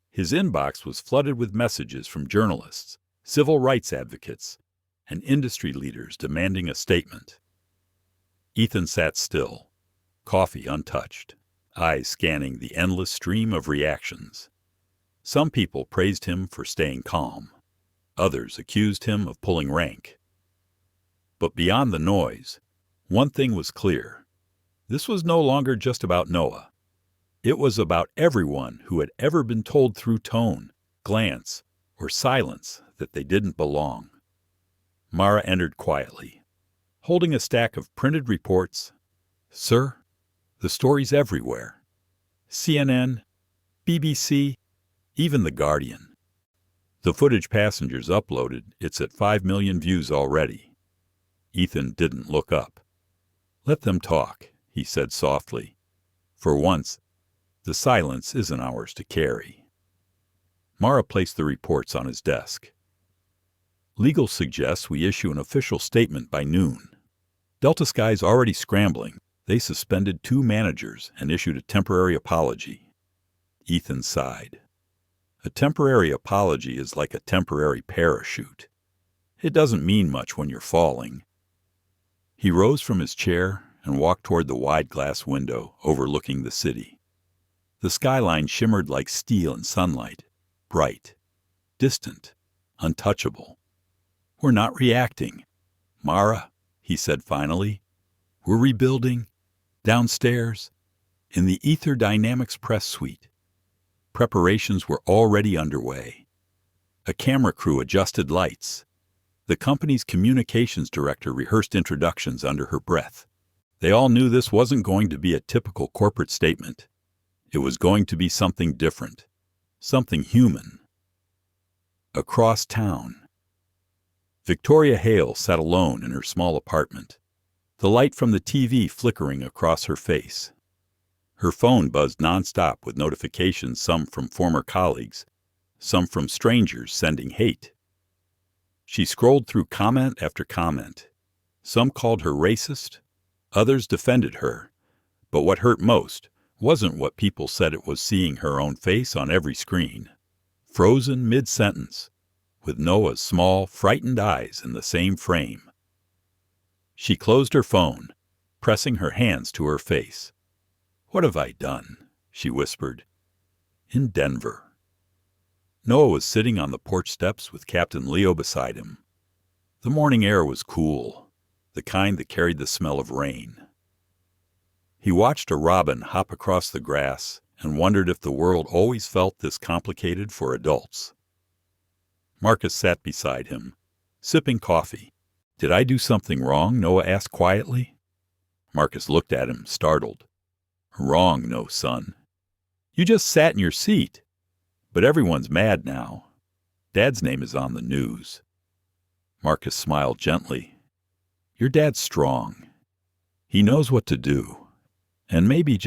His inbox was flooded with messages from journalists, civil rights advocates, and industry leaders demanding a statement. Ethan sat still, coffee untouched, eyes scanning the endless stream of reactions. Some people praised him for staying calm. Others accused him of pulling rank. But beyond the noise, one thing was clear. This was no longer just about Noah. It was about everyone who had ever been told through tone, glance, or silence that they didn't belong. Mara entered quietly, holding a stack of printed reports. Sir, the story's everywhere. CNN, BBC, even The Guardian. The footage passengers uploaded, it's at 5 million views already. Ethan didn't look up. Let them talk, he said softly. For once, the silence isn't ours to carry. Mara placed the reports on his desk. Legal suggests we issue an official statement by noon. Delta Sky's already scrambling, They suspended 2 managers and issued a temporary apology. Ethan sighed. A temporary apology is like a temporary parachute. It doesn't mean much when you're falling. He rose from his chair and walked toward the wide glass window overlooking the city. The skyline shimmered like steel in sunlight, bright, distant, untouchable. "We're not reacting, Mara," he said finally. "We're rebuilding, downstairs, in the Ether Dynamics press suite." Preparations were already underway. A camera crew adjusted lights. The company's communications director rehearsed introductions under her breath. They all knew this wasn't going to be a typical corporate statement. It was going to be something different, something human. Across town, Victoria Hale sat alone in her small apartment, the light from the TV flickering across her face. Her phone buzzed nonstop with notifications, some from former colleagues, some from strangers sending hate. She scrolled through comment after comment. Some called her racist, others defended her, but what hurt most wasn't what people said, it was seeing her own face on every screen, frozen mid-sentence, with Noah's small, frightened eyes in the same frame. She closed her phone, pressing her hands to her face. "What have I done?" she whispered. "In Denver." Noah was sitting on the porch steps with Captain Leo beside him. The morning air was cool, the kind that carried the smell of rain. He watched a robin hop across the grass and wondered if the world always felt this complicated for adults. Marcus sat beside him, sipping coffee. "Did I do something wrong?" Noah asked quietly. Marcus looked at him, startled. "Wrong, no, son. You just sat in your seat. But everyone's mad now. Dad's name is on the news." Marcus smiled gently. "Your dad's strong. He knows what to do. And maybe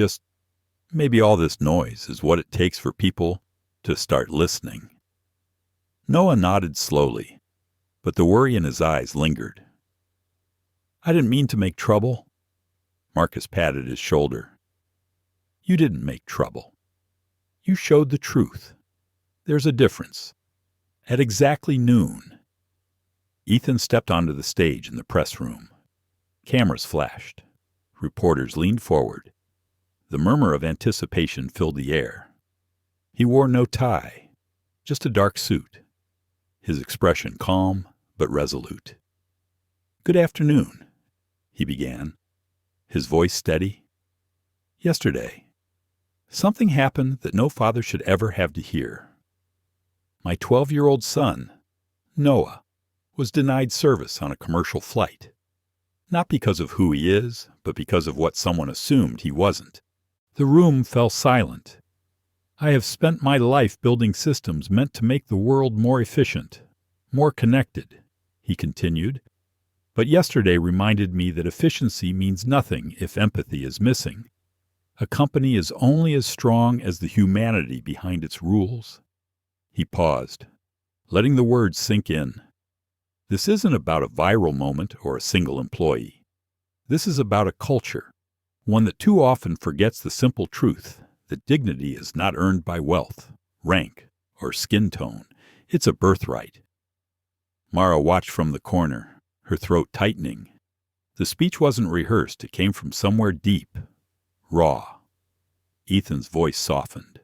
all this noise is what it takes for people to start listening." Noah nodded slowly, but the worry in his eyes lingered. "I didn't mean to make trouble." Marcus patted his shoulder. "You didn't make trouble. You showed the truth. There's a difference. At exactly noon." Ethan stepped onto the stage in the press room. Cameras flashed. Reporters leaned forward. The murmur of anticipation filled the air. He wore no tie, just a dark suit, his expression calm but resolute. "Good afternoon," he began, his voice steady. "Yesterday, something happened that no father should ever have to hear. My 12-year-old son, Noah, was denied service on a commercial flight. Not because of who he is, but because of what someone assumed he wasn't. The room fell silent. I have spent my life building systems meant to make the world more efficient, more connected," he continued. "But yesterday reminded me that efficiency means nothing if empathy is missing. A company is only as strong as the humanity behind its rules." He paused, letting the words sink in. This isn't about a viral moment or a single employee. This is about a culture, one that too often forgets the simple truth that dignity is not earned by wealth, rank, or skin tone. It's a birthright. Mara watched from the corner, her throat tightening. The speech wasn't rehearsed. It came from somewhere deep, raw. Ethan's voice softened.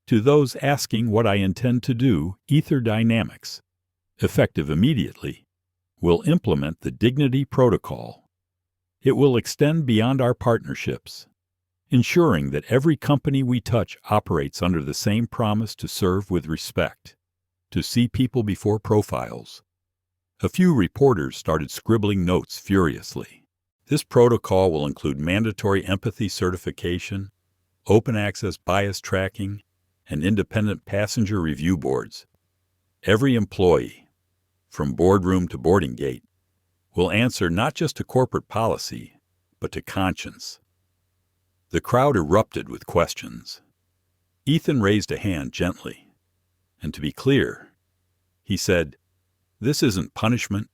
"To those asking what I intend to do, Ether Dynamics, effective immediately, will implement the Dignity Protocol. It will extend beyond our partnerships, ensuring that every company we touch operates under the same promise to serve with respect, to see people before profiles." A few reporters started scribbling notes furiously. "This protocol will include mandatory empathy certification, open access bias tracking, and independent passenger review boards. Every employee, from boardroom to boarding gate, will answer not just to corporate policy, but to conscience." The crowd erupted with questions. Ethan raised a hand gently. "And to be clear," he said, "this isn't punishment.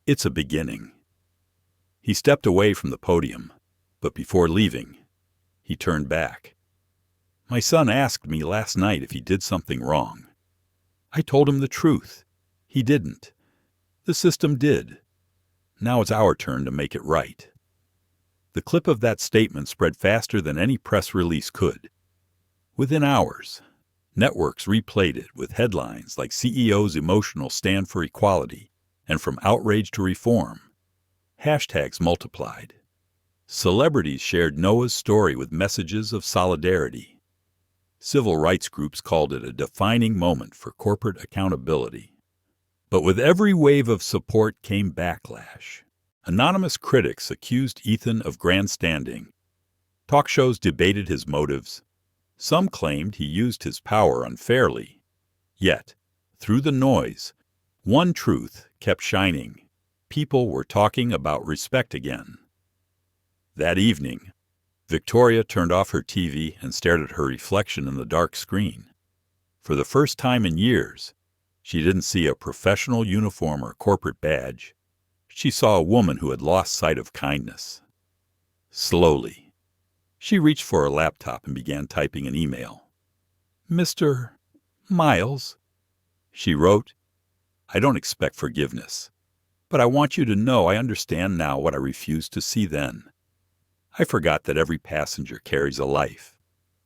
It's a beginning." He stepped away from the podium. But before leaving, he turned back. My son asked me last night if he did something wrong. I told him the truth. He didn't. The system did. Now it's our turn to make it right. The clip of that statement spread faster than any press release could. Within hours, networks replayed it with headlines like CEO's emotional stand for equality and from outrage to reform. Hashtags multiplied. Celebrities shared Noah's story with messages of solidarity. Civil rights groups called it a defining moment for corporate accountability. But with every wave of support came backlash. Anonymous critics accused Ethan of grandstanding. Talk shows debated his motives. Some claimed he used his power unfairly. Yet, through the noise, one truth kept shining. People were talking about respect again. That evening, Victoria turned off her TV and stared at her reflection in the dark screen. For the first time in years, she didn't see a professional uniform or corporate badge. She saw a woman who had lost sight of kindness. Slowly, she reached for her laptop and began typing an email. Mr. Miles, she wrote, I don't expect forgiveness, but I want you to know I understand now what I refused to see then. I forgot that every passenger carries a life,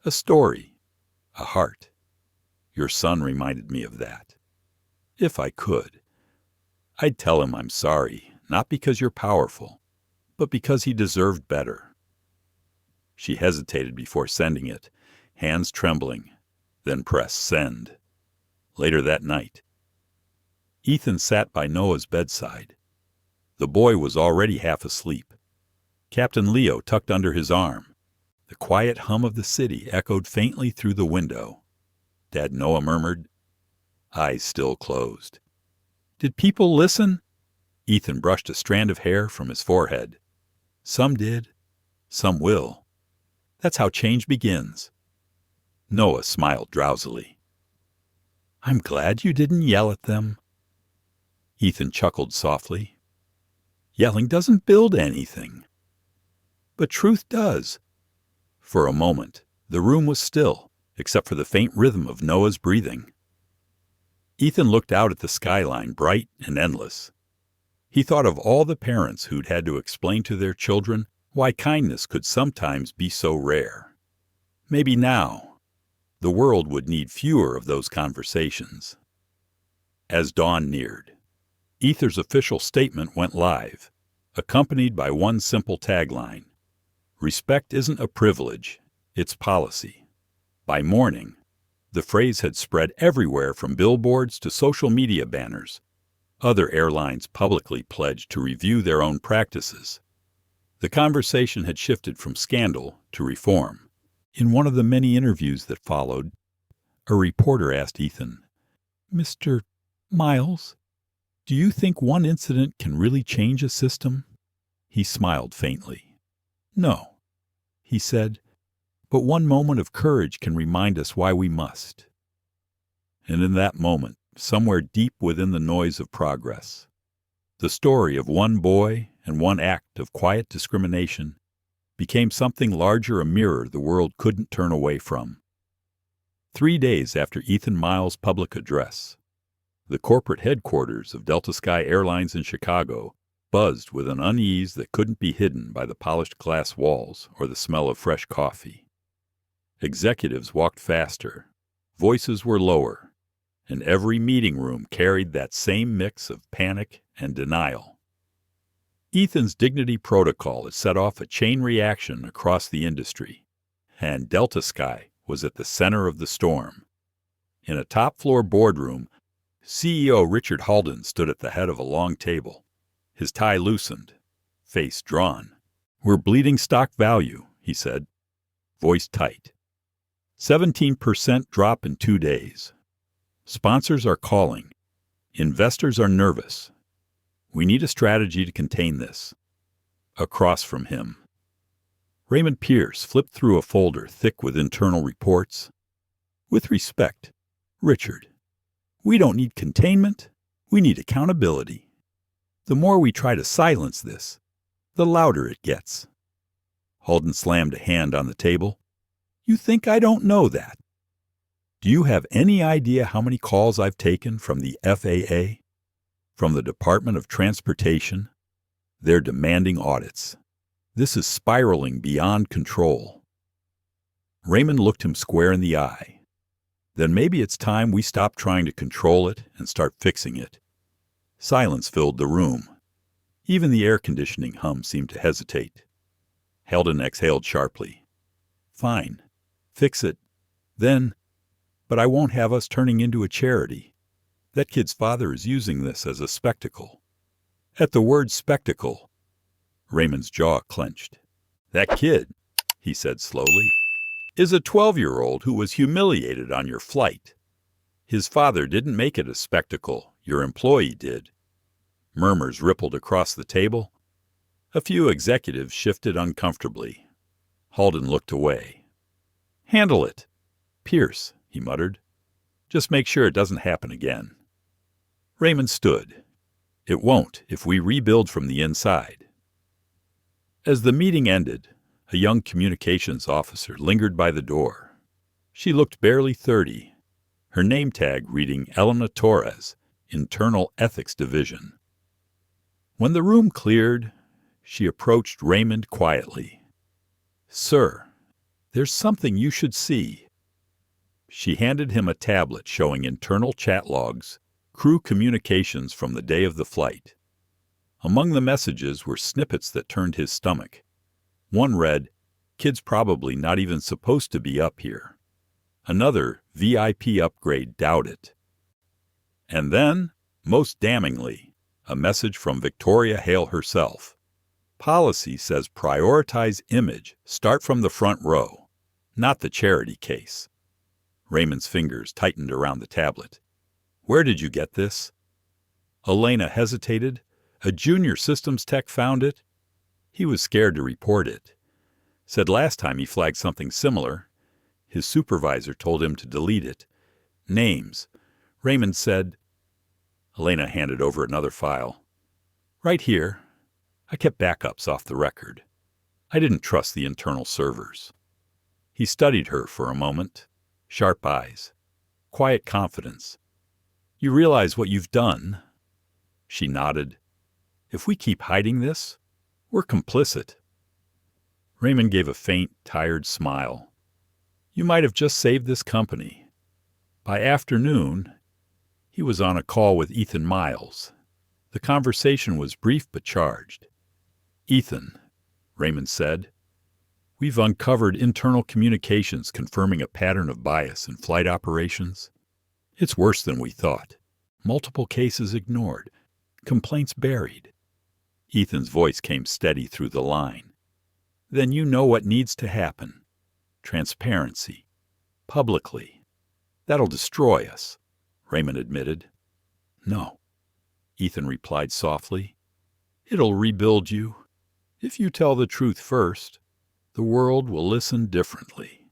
a story, a heart. Your son reminded me of that. If I could, I'd tell him I'm sorry, not because you're powerful, but because he deserved better. She hesitated before sending it, hands trembling, then pressed send. Later that night, Ethan sat by Noah's bedside. The boy was already half asleep. Captain Leo tucked under his arm. The quiet hum of the city echoed faintly through the window. Dad Noah murmured, eyes still closed. Did people listen? Ethan brushed a strand of hair from his forehead. Some did. Some will. That's how change begins. Noah smiled drowsily. I'm glad you didn't yell at them. Ethan chuckled softly. Yelling doesn't build anything. But truth does. For a moment, the room was still, except for the faint rhythm of Noah's breathing. Ethan looked out at the skyline, bright and endless. He thought of all the parents who'd had to explain to their children why kindness could sometimes be so rare. Maybe now, the world would need fewer of those conversations. As dawn neared, Ether's official statement went live, accompanied by one simple tagline. Respect isn't a privilege, it's policy. By morning, the phrase had spread everywhere from billboards to social media banners. Other airlines publicly pledged to review their own practices. The conversation had shifted from scandal to reform. In one of the many interviews that followed, a reporter asked Ethan, Mr. Miles, do you think one incident can really change a system? He smiled faintly. No, he said, but one moment of courage can remind us why we must. And in that moment, somewhere deep within the noise of progress, the story of one boy and one act of quiet discrimination became something larger, a mirror the world couldn't turn away from. 3 days after Ethan Miles' public address, the corporate headquarters of Delta Sky Airlines in Chicago buzzed with an unease that couldn't be hidden by the polished glass walls or the smell of fresh coffee. Executives walked faster, voices were lower, and every meeting room carried that same mix of panic and denial. Ethan's dignity protocol had set off a chain reaction across the industry, and Delta Sky was at the center of the storm. In a top-floor boardroom, CEO Richard Halden stood at the head of a long table, his tie loosened, face drawn. We're bleeding stock value, he said, voice tight. 17% drop in 2 days. Sponsors are calling. Investors are nervous. We need a strategy to contain this. Across from him, Raymond Pierce flipped through a folder thick with internal reports. With respect, Richard, we don't need containment. We need accountability. The more we try to silence this, the louder it gets. Halden slammed a hand on the table. You think I don't know that? Do you have any idea how many calls I've taken from the FAA? From the Department of Transportation? They're demanding audits. This is spiraling beyond control. Raymond looked him square in the eye. Then maybe it's time we stop trying to control it and start fixing it. Silence filled the room. Even the air conditioning hum seemed to hesitate. Halden exhaled sharply. Fine. Fix it. Then, but I won't have us turning into a charity. That kid's father is using this as a spectacle. At the word spectacle, Raymond's jaw clenched. That kid, he said slowly, is a 12-year-old who was humiliated on your flight. His father didn't make it a spectacle, your employee did. Murmurs rippled across the table. A few executives shifted uncomfortably. Halden looked away. Handle it. Pierce, he muttered. Just make sure it doesn't happen again. Raymond stood. It won't if we rebuild from the inside. As the meeting ended, a young communications officer lingered by the door. She looked barely 30, her name tag reading Elena Torres, Internal Ethics Division. When the room cleared, she approached Raymond quietly. Sir, there's something you should see. She handed him a tablet showing internal chat logs, crew communications from the day of the flight. Among the messages were snippets that turned his stomach. One read, "Kid's probably not even supposed to be up here." Another, "VIP upgrade, doubt it." And then, most damningly, a message from Victoria Hale herself. Policy says prioritize image, start from the front row, not the charity case. Raymond's fingers tightened around the tablet. Where did you get this? Elena hesitated. A junior systems tech found it. He was scared to report it. Said last time he flagged something similar. His supervisor told him to delete it. Names. Raymond said. Elena handed over another file. Right here. I kept backups off the record. I didn't trust the internal servers. He studied her for a moment. Sharp eyes. Quiet confidence. You realize what you've done? She nodded. If we keep hiding this, we're complicit. Raymond gave a faint, tired smile. You might have just saved this company. By afternoon, he was on a call with Ethan Miles. The conversation was brief but charged. Ethan, Raymond said, we've uncovered internal communications confirming a pattern of bias in flight operations. It's worse than we thought. Multiple cases ignored. Complaints buried. Ethan's voice came steady through the line. Then you know what needs to happen. Transparency. Publicly. That'll destroy us, Raymond admitted. No, Ethan replied softly. It'll rebuild you. If you tell the truth first, the world will listen differently.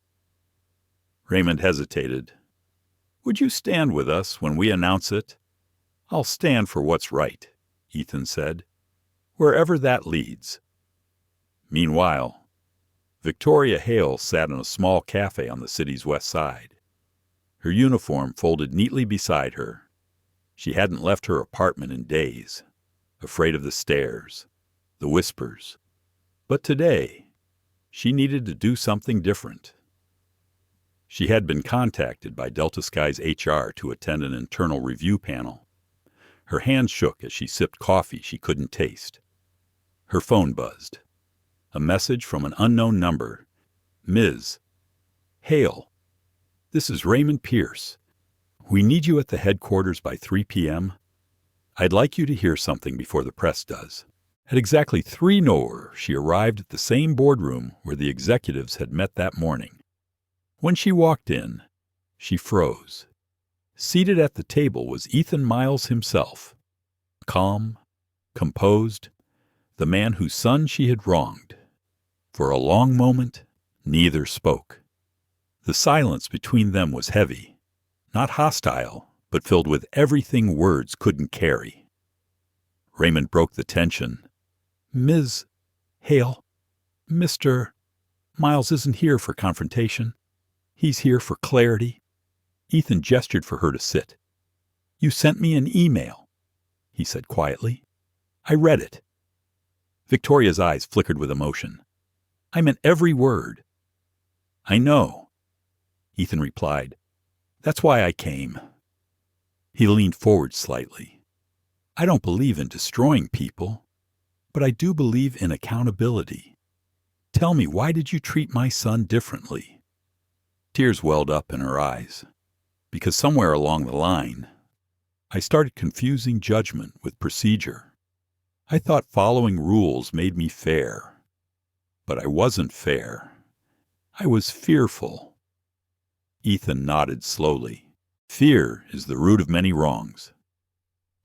Raymond hesitated. Would you stand with us when we announce it? I'll stand for what's right, Ethan said, wherever that leads. Meanwhile, Victoria Hale sat in a small cafe on the city's west side. Her uniform folded neatly beside her. She hadn't left her apartment in days, afraid of the stares, the whispers. But today, she needed to do something different. She had been contacted by Delta Sky's HR to attend an internal review panel. Her hand shook as she sipped coffee she couldn't taste. Her phone buzzed. A message from an unknown number. Ms. Hale, this is Raymond Pierce. We need you at the headquarters by 3 p.m. I'd like you to hear something before the press does. At exactly 3:00, she arrived at the same boardroom where the executives had met that morning. When she walked in, she froze. Seated at the table was Ethan Miles himself. Calm, composed, the man whose son she had wronged. For a long moment, neither spoke. The silence between them was heavy, not hostile, but filled with everything words couldn't carry. Raymond broke the tension. Ms. Hale, Mr. Miles isn't here for confrontation. He's here for clarity. Ethan gestured for her to sit. You sent me an email, he said quietly. I read it. Victoria's eyes flickered with emotion. I meant every word. I know, Ethan replied. That's why I came. He leaned forward slightly. I don't believe in destroying people, but I do believe in accountability. Tell me, why did you treat my son differently? Tears welled up in her eyes. Because somewhere along the line, I started confusing judgment with procedure. I thought following rules made me fair. But I wasn't fair. I was fearful. Ethan nodded slowly. Fear is the root of many wrongs.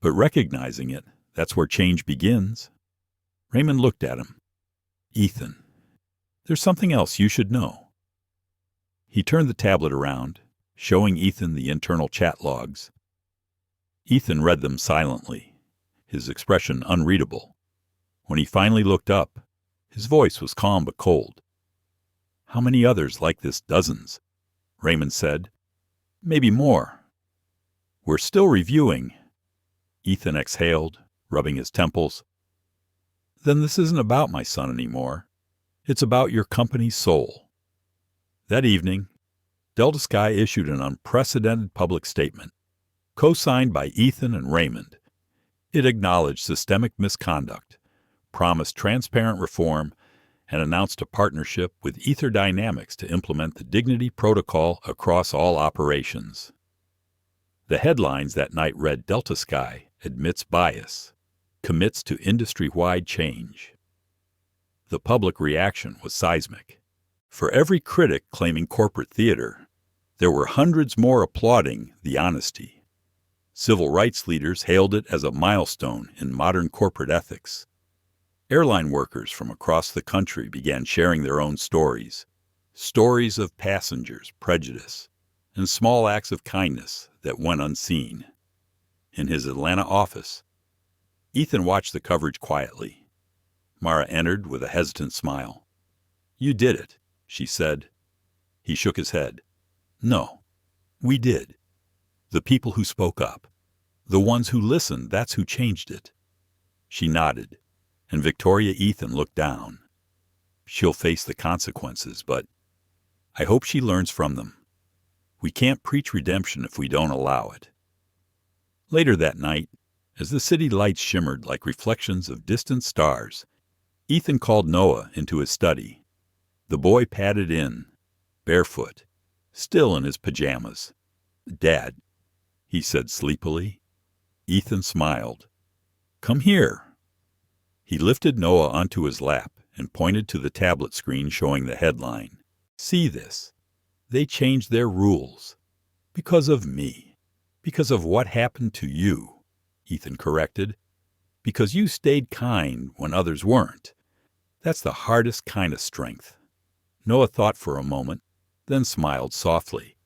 But recognizing it, that's where change begins. Raymond looked at him. Ethan, there's something else you should know. He turned the tablet around, showing Ethan the internal chat logs. Ethan read them silently, his expression unreadable. When he finally looked up, his voice was calm but cold. How many others like this? Dozens, Raymond said. Maybe more. We're still reviewing. Ethan exhaled, rubbing his temples. Then this isn't about my son anymore. It's about your company's soul. That evening, Delta Sky issued an unprecedented public statement, co-signed by Ethan and Raymond. It acknowledged systemic misconduct, promised transparent reform, and announced a partnership with Ether Dynamics to implement the Dignity Protocol across all operations. The headlines that night read, Delta Sky admits bias, commits to industry-wide change. The public reaction was seismic. For every critic claiming corporate theater, there were hundreds more applauding the honesty. Civil rights leaders hailed it as a milestone in modern corporate ethics. Airline workers from across the country began sharing their own stories of passengers' prejudice, and small acts of kindness that went unseen. In his Atlanta office, Ethan watched the coverage quietly. Mara entered with a hesitant smile. You did it, she said. He shook his head. No, we did. The people who spoke up, the ones who listened, that's who changed it. She nodded, and Victoria Ethan looked down. She'll face the consequences, but I hope she learns from them. We can't preach redemption if we don't allow it. Later that night, as the city lights shimmered like reflections of distant stars, Ethan called Noah into his study. The boy padded in, barefoot, still in his pajamas. Dad, he said sleepily. Ethan smiled. Come here. He lifted Noah onto his lap and pointed to the tablet screen showing the headline. See this. They changed their rules. Because of me. Because of what happened to you, Ethan corrected. Because you stayed kind when others weren't. That's the hardest kind of strength. Noah thought for a moment, then smiled softly.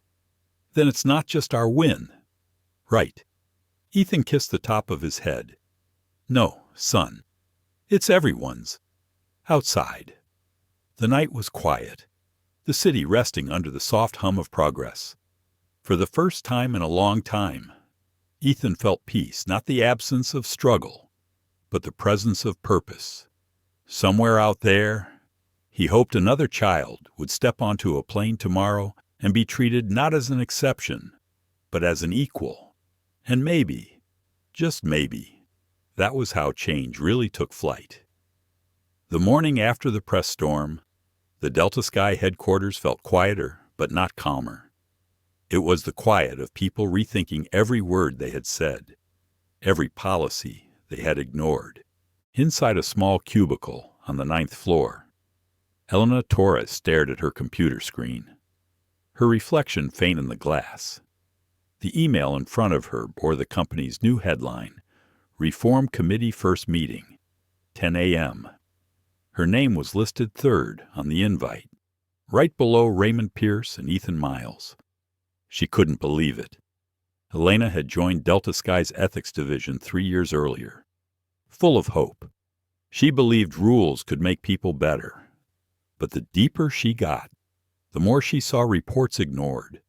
Then it's not just our win. Right. Ethan kissed the top of his head. No, son. It's everyone's. Outside. The night was quiet, the city resting under the soft hum of progress. For the first time in a long time, Ethan felt peace, not the absence of struggle, but the presence of purpose. Somewhere out there, he hoped another child would step onto a plane tomorrow and be treated not as an exception, but as an equal. And maybe, just maybe, that was how change really took flight. The morning after the press storm, the Delta Sky headquarters felt quieter, but not calmer. It was the quiet of people rethinking every word they had said, every policy they had ignored. Inside a small cubicle on the 9th floor, Elena Torres stared at her computer screen, her reflection faint in the glass. The email in front of her bore the company's new headline, Reform Committee First Meeting, 10 a.m. Her name was listed third on the invite, right below Raymond Pierce and Ethan Miles. She couldn't believe it. Elena had joined Delta Sky's ethics division 3 years earlier. Full of hope, she believed rules could make people better. But the deeper she got, the more she saw reports ignored,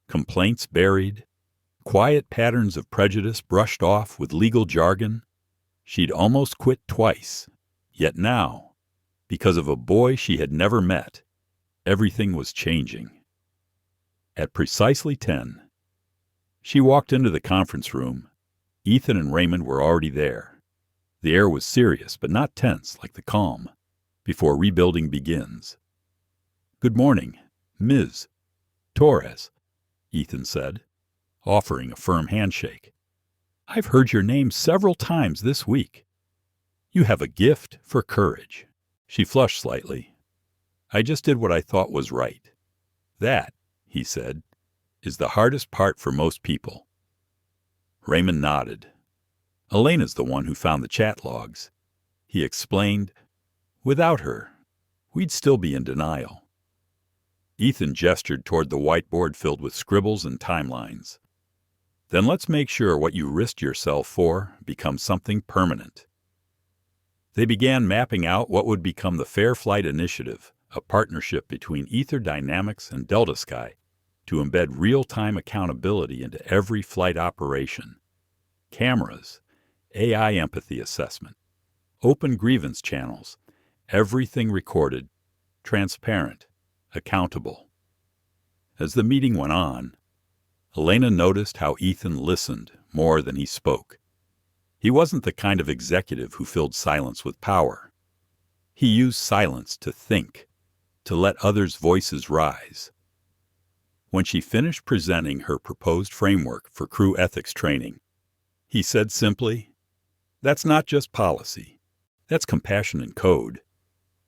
complaints buried, quiet patterns of prejudice brushed off with legal jargon. She'd almost quit twice. Yet now, because of a boy she had never met, everything was changing. At precisely 10, she walked into the conference room. Ethan and Raymond were already there. The air was serious, but not tense like the calm before rebuilding begins. "Good morning, Ms. Torres," Ethan said, offering a firm handshake. "I've heard your name several times this week. You have a gift for courage." She flushed slightly. "I just did what I thought was right." "That," he said, "is the hardest part for most people." Raymond nodded. "Elena's the one who found the chat logs." He explained, "Without her, we'd still be in denial." Ethan gestured toward the whiteboard filled with scribbles and timelines. "Then let's make sure what you risked yourself for becomes something permanent." They began mapping out what would become the Fair Flight Initiative, a partnership between Ether Dynamics and Delta Sky, to embed real-time accountability into every flight operation. Cameras, AI empathy assessment, open grievance channels, everything recorded, transparent, accountable. As the meeting went on, Elena noticed how Ethan listened more than he spoke. He wasn't the kind of executive who filled silence with power. He used silence to think, to let others' voices rise. When she finished presenting her proposed framework for crew ethics training, he said simply, "That's not just policy. That's compassion in code."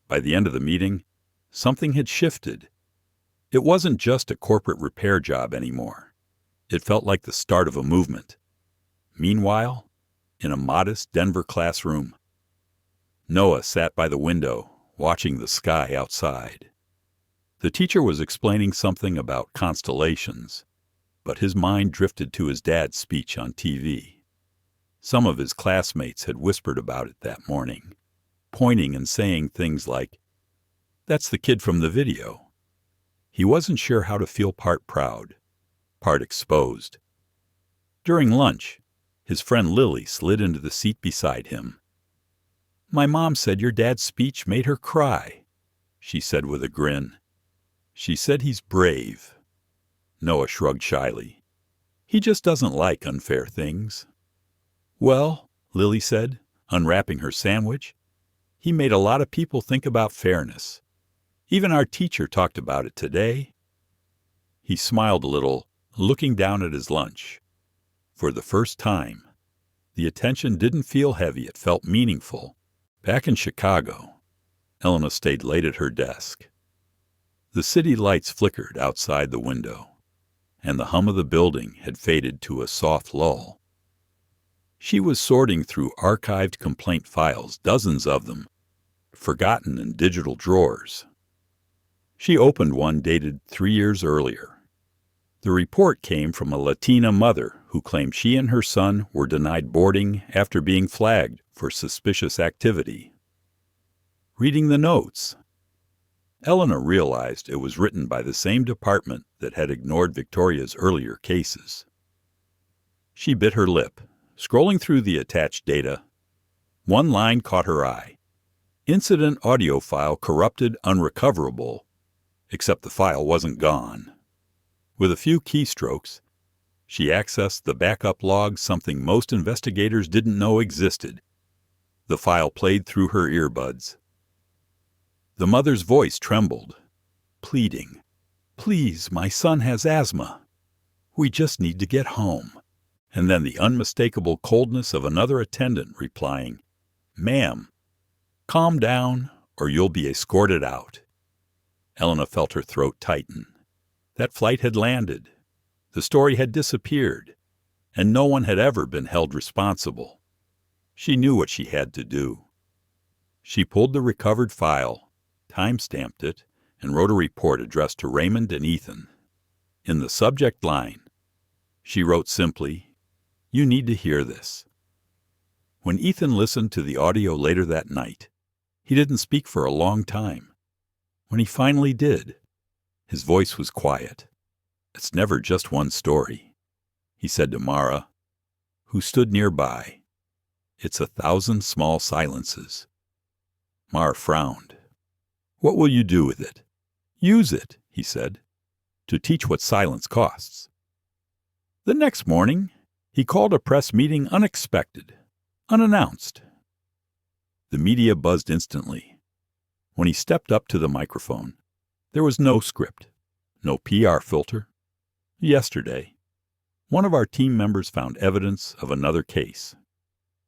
By the end of the meeting, something had shifted. It wasn't just a corporate repair job anymore. It felt like the start of a movement. Meanwhile, in a modest Denver classroom, Noah sat by the window, watching the sky outside. The teacher was explaining something about constellations, but his mind drifted to his dad's speech on TV. Some of his classmates had whispered about it that morning, pointing and saying things like, "That's the kid from the video." He wasn't sure how to feel part proud, part exposed. During lunch, his friend Lily slid into the seat beside him. "My mom said your dad's speech made her cry," she said with a grin. "She said he's brave." Noah shrugged shyly. "He just doesn't like unfair things." "Well," Lily said, unwrapping her sandwich, "he made a lot of people think about fairness. Even our teacher talked about it today." He smiled a little, looking down at his lunch. For the first time, the attention didn't feel heavy, it felt meaningful. Back in Chicago, Elena stayed late at her desk. The city lights flickered outside the window, and the hum of the building had faded to a soft lull. She was sorting through archived complaint files, dozens of them, forgotten in digital drawers. She opened one dated 3 years earlier. The report came from a Latina mother who claimed she and her son were denied boarding after being flagged for suspicious activity. Reading the notes, Elena realized it was written by the same department that had ignored Victoria's earlier cases. She bit her lip, scrolling through the attached data. One line caught her eye. "Incident audio file corrupted, unrecoverable," except the file wasn't gone. With a few keystrokes, she accessed the backup log, something most investigators didn't know existed. The file played through her earbuds. The mother's voice trembled, pleading, "Please, my son has asthma. We just need to get home." And then the unmistakable coldness of another attendant replying, "Ma'am, calm down or you'll be escorted out." Elena felt her throat tighten. That flight had landed. The story had disappeared, and no one had ever been held responsible. She knew what she had to do. She pulled the recovered file, time-stamped it, and wrote a report addressed to Raymond and Ethan. In the subject line, she wrote simply, "You need to hear this." When Ethan listened to the audio later that night, he didn't speak for a long time. When he finally did, his voice was quiet. "It's never just one story," he said to Mara, who stood nearby. "It's 1,000 small silences." Mara frowned. "What will you do with it?" "Use it," he said, "to teach what silence costs." The next morning, he called a press meeting unexpected, unannounced. The media buzzed instantly. When he stepped up to the microphone, there was no script, no PR filter. "Yesterday, one of our team members found evidence of another case."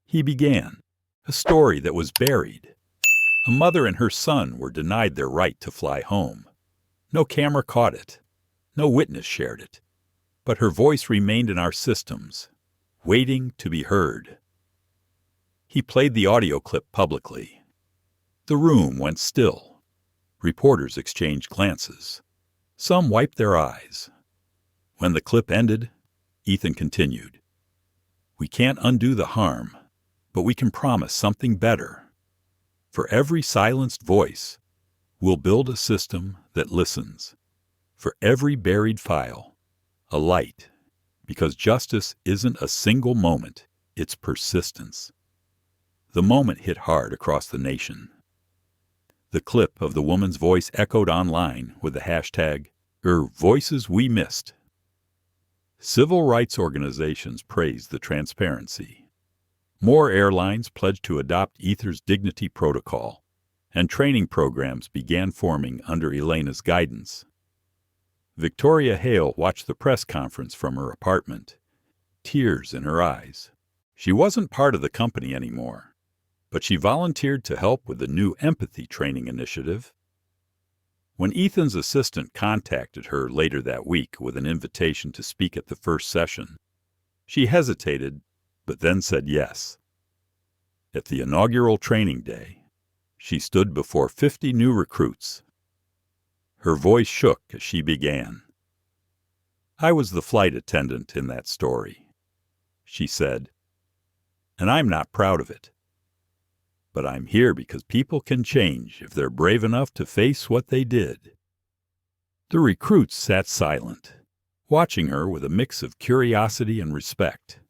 He began, a story that was buried. A mother and her son were denied their right to fly home. No camera caught it. No witness shared it. But her voice remained in our systems, waiting to be heard. He played the audio clip publicly. The room went still. Reporters exchanged glances. Some wiped their eyes. When the clip ended, Ethan continued, "We can't undo the harm, but we can promise something better. For every silenced voice, we'll build a system that listens. For every buried file, a light, because justice isn't a single moment, it's persistence." The moment hit hard across the nation. The clip of the woman's voice echoed online with the hashtag, #Voices We Missed. Civil rights organizations praised the transparency. More airlines pledged to adopt Ether's dignity protocol, and training programs began forming under Elena's guidance. Victoria Hale watched the press conference from her apartment, tears in her eyes. She wasn't part of the company anymore, but she volunteered to help with the new empathy training initiative. When Ethan's assistant contacted her later that week with an invitation to speak at the first session, she hesitated, but then said yes. At the inaugural training day, she stood before 50 new recruits. Her voice shook as she began. "I was the flight attendant in that story," she said, "and I'm not proud of it. But I'm here because people can change if they're brave enough to face what they did." The recruits sat silent, watching her with a mix of curiosity and respect.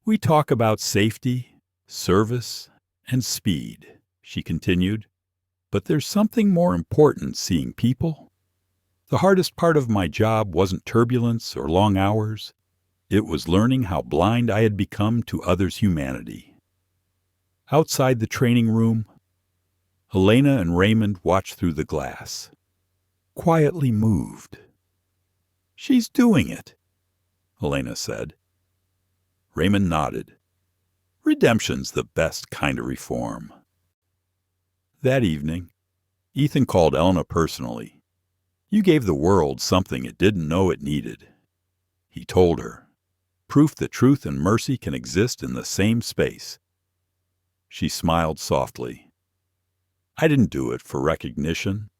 "We talk about safety, service, and speed," she continued, "but there's something more important, seeing people. The hardest part of my job wasn't turbulence or long hours. It was learning how blind I had become to others' humanity." Outside the training room, Elena and Raymond watched through the glass, quietly moved. "She's doing it," Elena said. Raymond nodded. "Redemption's the best kind of reform." That evening, Ethan called Elena personally. "You gave the world something it didn't know it needed," he told her. "Proof that truth and mercy can exist in the same space." She smiled softly. "I didn't do it for recognition.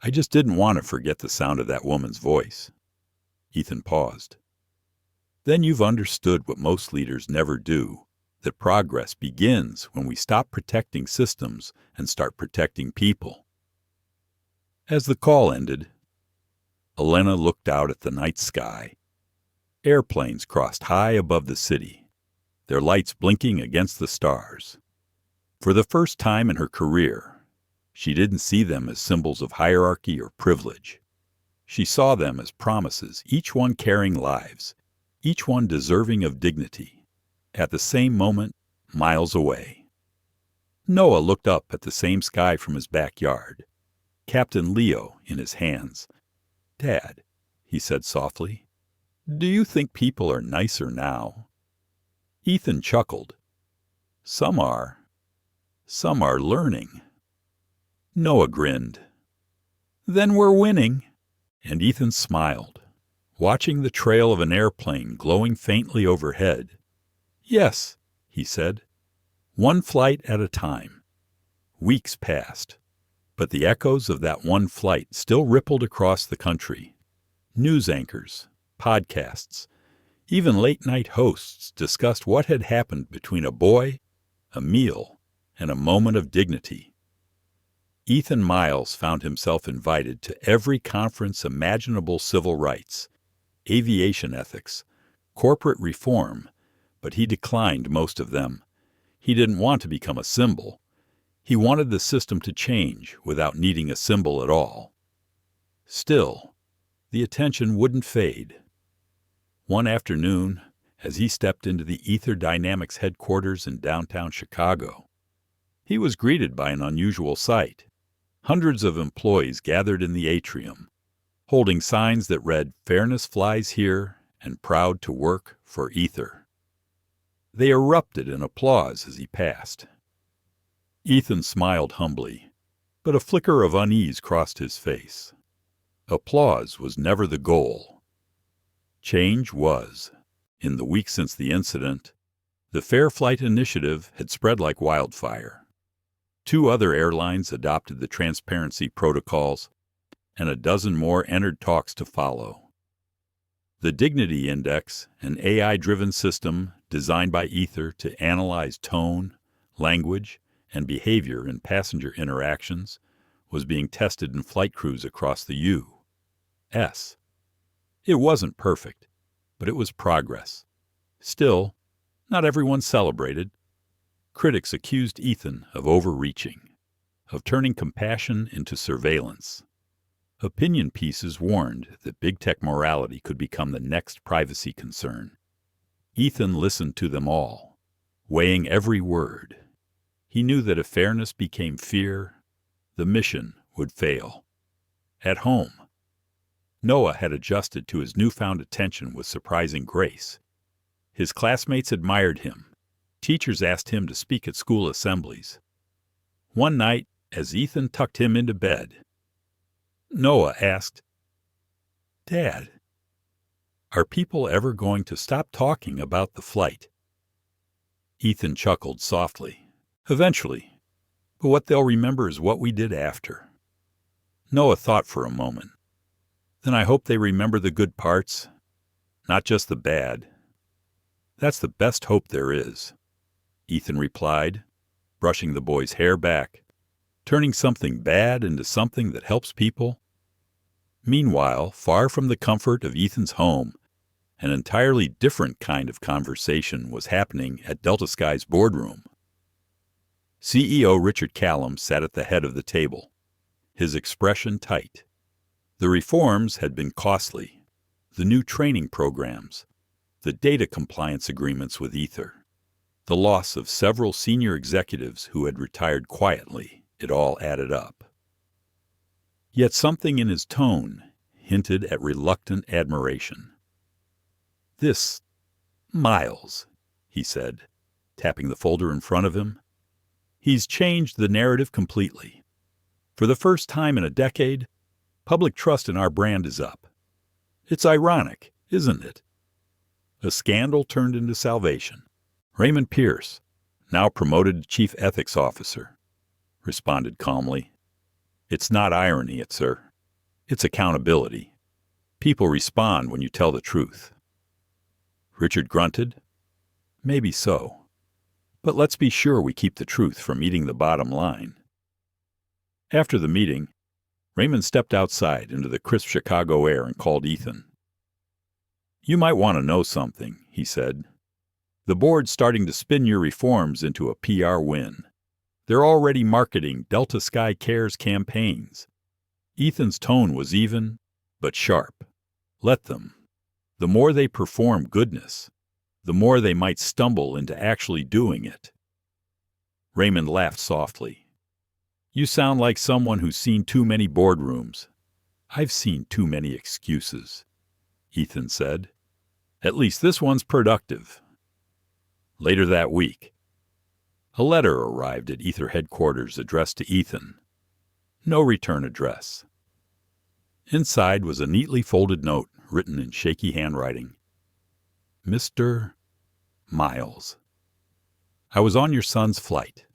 I just didn't want to forget the sound of that woman's voice." Ethan paused. "Then you've understood what most leaders never do, that progress begins when we stop protecting systems and start protecting people." As the call ended, Elena looked out at the night sky. Airplanes crossed high above the city, their lights blinking against the stars. For the first time in her career, she didn't see them as symbols of hierarchy or privilege. She saw them as promises, each one carrying lives, each one deserving of dignity. At the same moment, miles away, Noah looked up at the same sky from his backyard, Captain Leo in his hands. "Dad," he said softly, "do you think people are nicer now?" Ethan chuckled. Some are learning." Noah grinned. "Then we're winning." And Ethan smiled, watching the trail of an airplane glowing faintly overhead. "Yes," he said, "one flight at a time." Weeks passed, but the echoes of that one flight still rippled across the country. News anchors, podcasts, even late-night hosts discussed what had happened between a boy, a meal, and a moment of dignity. Ethan Miles found himself invited to every conference imaginable: civil rights, aviation ethics, corporate reform, but he declined most of them. He didn't want to become a symbol. He wanted the system to change without needing a symbol at all. Still, the attention wouldn't fade. One afternoon, as he stepped into the Ether Dynamics headquarters in downtown Chicago, he was greeted by an unusual sight. Hundreds of employees gathered in the atrium, holding signs that read, "Fairness flies here," and "Proud to work for Ether." They erupted in applause as he passed. Ethan smiled humbly, but a flicker of unease crossed his face. Applause was never the goal. Change was. In the week since the incident, the Fair Flight Initiative had spread like wildfire. 2 other airlines adopted the transparency protocols, and a dozen more entered talks to follow. The Dignity Index, an AI-driven system designed by Ether to analyze tone, language, and behavior in passenger interactions, was being tested in flight crews across the U.S. It wasn't perfect, but it was progress. Still, not everyone celebrated. Critics accused Ethan of overreaching, of turning compassion into surveillance. Opinion pieces warned that big tech morality could become the next privacy concern. Ethan listened to them all, weighing every word. He knew that if fairness became fear, the mission would fail. At home, Noah had adjusted to his newfound attention with surprising grace. His classmates admired him. Teachers asked him to speak at school assemblies. One night, as Ethan tucked him into bed, Noah asked, "Dad, are people ever going to stop talking about the flight?" Ethan chuckled softly. "Eventually, but what they'll remember is what we did after." Noah thought for a moment. "Then I hope they remember the good parts, not just the bad." "That's the best hope there is," Ethan replied, brushing the boy's hair back. "Turning something bad into something that helps people." Meanwhile, far from the comfort of Ethan's home, an entirely different kind of conversation was happening at Delta Sky's boardroom. CEO Richard Callum sat at the head of the table, his expression tight. The reforms had been costly. The new training programs, the data compliance agreements with Ether, the loss of several senior executives who had retired quietly, it all added up. Yet something in his tone hinted at reluctant admiration. "This Miles," he said, tapping the folder in front of him. "He's changed the narrative completely. For the first time in a decade, public trust in our brand is up. It's ironic, isn't it? A scandal turned into salvation. Raymond Pierce, now promoted to Chief Ethics Officer, responded calmly. It's not irony, sir. It's accountability. People respond when you tell the truth." Richard grunted. "Maybe so. But let's be sure we keep the truth from eating the bottom line." After the meeting, Raymond stepped outside into the crisp Chicago air and called Ethan. "You might want to know something," he said. "The board's starting to spin your reforms into a PR win. They're already marketing Delta Sky Cares campaigns." Ethan's tone was even, but sharp. Let them. The more they perform goodness, the more they might stumble into actually doing it. Raymond laughed softly. "You sound like someone who's seen too many boardrooms." "I've seen too many excuses," Ethan said. "At least this one's productive." Later that week, a letter arrived at Ether headquarters addressed to Ethan. No return address. Inside was a neatly folded note written in shaky handwriting. "Mr. Miles, I was on your son's flight.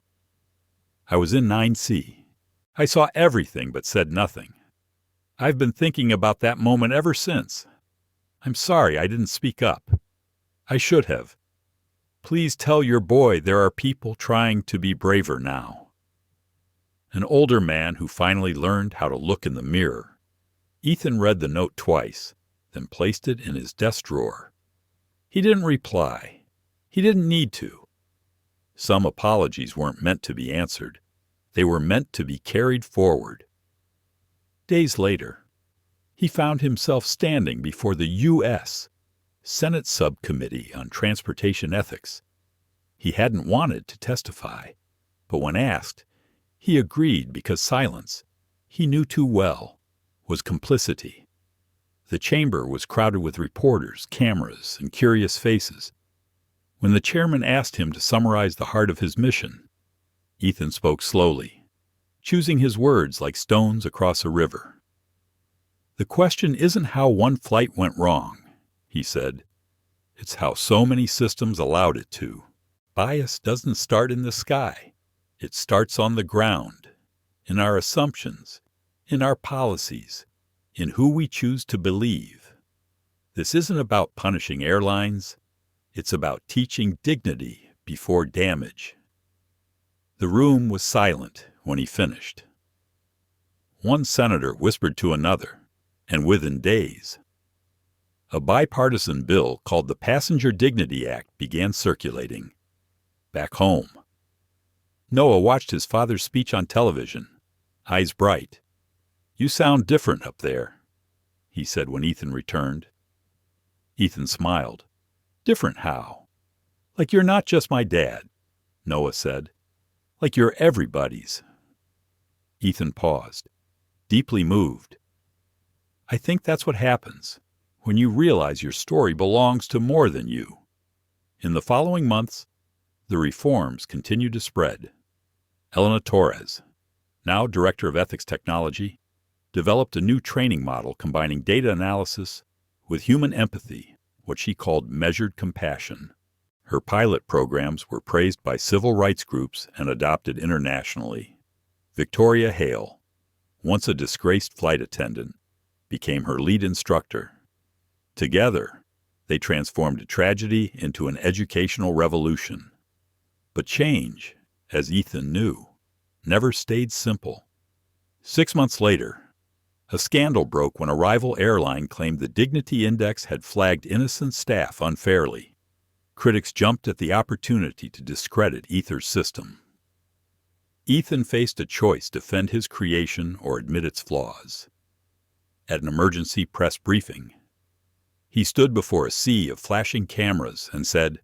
I was in 9C. I saw everything but said nothing. I've been thinking about that moment ever since. I'm sorry I didn't speak up. I should have. Please tell your boy there are people trying to be braver now." An older man who finally learned how to look in the mirror. Ethan read the note twice, then placed it in his desk drawer. He didn't reply. He didn't need to. Some apologies weren't meant to be answered. They were meant to be carried forward. Days later, he found himself standing before the U.S. Senate Subcommittee on Transportation Ethics. He hadn't wanted to testify, but when asked, he agreed because silence, he knew too well, was complicity. The chamber was crowded with reporters, cameras, and curious faces. When the chairman asked him to summarize the heart of his mission, Ethan spoke slowly, choosing his words like stones across a river. "The question isn't how one flight went wrong," he said. "It's how so many systems allowed it to. Bias doesn't start in the sky. It starts on the ground, in our assumptions, in our policies, in who we choose to believe. This isn't about punishing airlines. It's about teaching dignity before damage." The room was silent when he finished. One senator whispered to another, and within days, a bipartisan bill called the Passenger Dignity Act began circulating. Back home, Noah watched his father's speech on television, eyes bright. "You sound different up there," he said when Ethan returned. Ethan smiled. "Different how?" "Like you're not just my dad," Noah said. "Like you're everybody's." Ethan paused, deeply moved. "I think that's what happens when you realize your story belongs to more than you." In the following months, the reforms continued to spread. Elena Torres, now Director of Ethics Technology, developed a new training model combining data analysis with human empathy, what she called measured compassion. Her pilot programs were praised by civil rights groups and adopted internationally. Victoria Hale, once a disgraced flight attendant, became her lead instructor. Together, they transformed a tragedy into an educational revolution. But change, as Ethan knew, never stayed simple. 6 months later, a scandal broke when a rival airline claimed the Dignity Index had flagged innocent staff unfairly. Critics jumped at the opportunity to discredit Ether's system. Ethan faced a choice: defend his creation or admit its flaws. At an emergency press briefing, he stood before a sea of flashing cameras and said,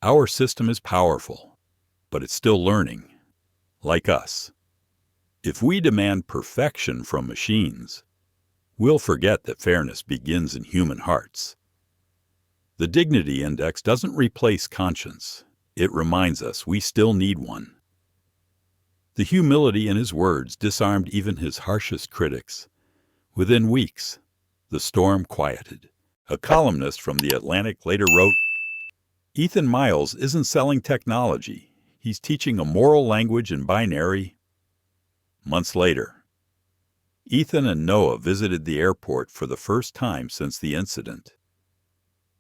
"Our system is powerful, but it's still learning, like us. If we demand perfection from machines, we'll forget that fairness begins in human hearts." The Dignity Index doesn't replace conscience. It reminds us we still need one. The humility in his words disarmed even his harshest critics. Within weeks, the storm quieted. A columnist from The Atlantic later wrote, "Ethan Miles isn't selling technology. He's teaching a moral language in binary." Months later, Ethan and Noah visited the airport for the first time since the incident.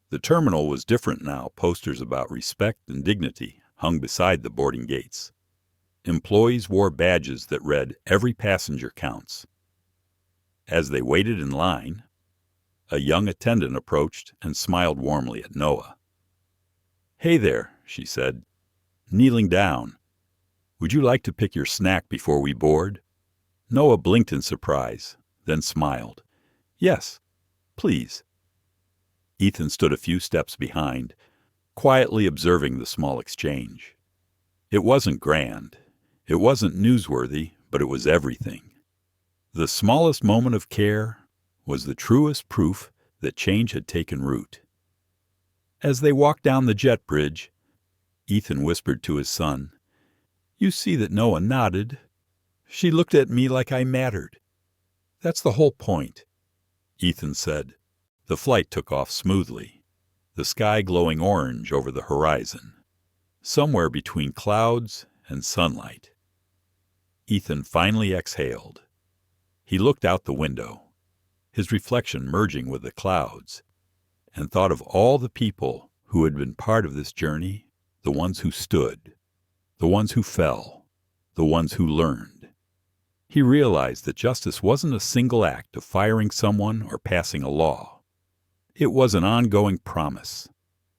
The terminal was different now. Posters about respect and dignity hung beside the boarding gates. Employees wore badges that read, "Every passenger counts." As they waited in line, a young attendant approached and smiled warmly at Noah. "Hey there," she said, kneeling down. "Would you like to pick your snack before we board?" Noah blinked in surprise, then smiled. "Yes, please." Ethan stood a few steps behind, quietly observing the small exchange. It wasn't grand. It wasn't newsworthy, but it was everything. The smallest moment of care was the truest proof that change had taken root. As they walked down the jet bridge, Ethan whispered to his son, "You see that Noah nodded. She looked at me like I mattered. That's the whole point," Ethan said. The flight took off smoothly, the sky glowing orange over the horizon, somewhere between clouds and sunlight. Ethan finally exhaled. He looked out the window, his reflection merging with the clouds, and thought of all the people who had been part of this journey, the ones who stood, the ones who fell, the ones who learned. He realized that justice wasn't a single act of firing someone or passing a law. It was an ongoing promise,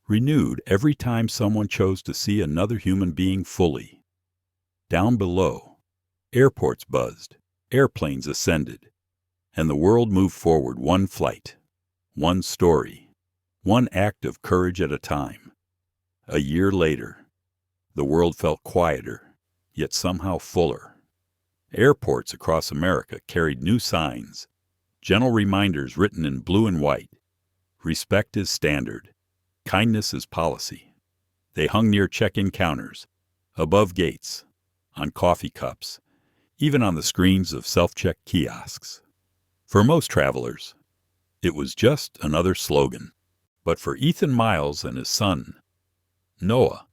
renewed every time someone chose to see another human being fully. Down below, airports buzzed, airplanes ascended, and the world moved forward one flight, one story, one act of courage at a time. A year later, the world felt quieter, yet somehow fuller. Airports across America carried new signs, gentle reminders written in blue and white. Respect is standard. Kindness is policy. They hung near check-in counters, above gates, on coffee cups, even on the screens of self-check kiosks. For most travelers, it was just another slogan. But for Ethan Miles and his son, Noah,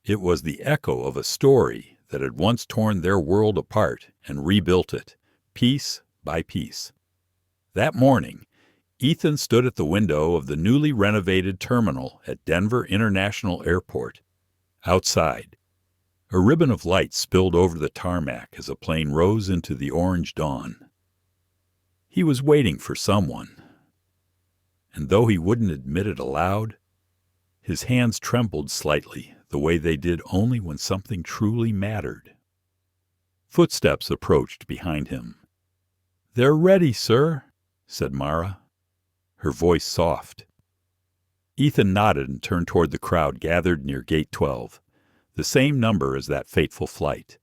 it was the echo of a story that had once torn their world apart and rebuilt it, piece by piece. That morning, Ethan stood at the window of the newly renovated terminal at Denver International Airport. Outside, a ribbon of light spilled over the tarmac as a plane rose into the orange dawn. He was waiting for someone, and though he wouldn't admit it aloud, his hands trembled slightly, the way they did only when something truly mattered. Footsteps approached behind him. "They're ready, sir," said Mara, her voice soft. Ethan nodded and turned toward the crowd gathered near Gate 12, the same number as that fateful flight.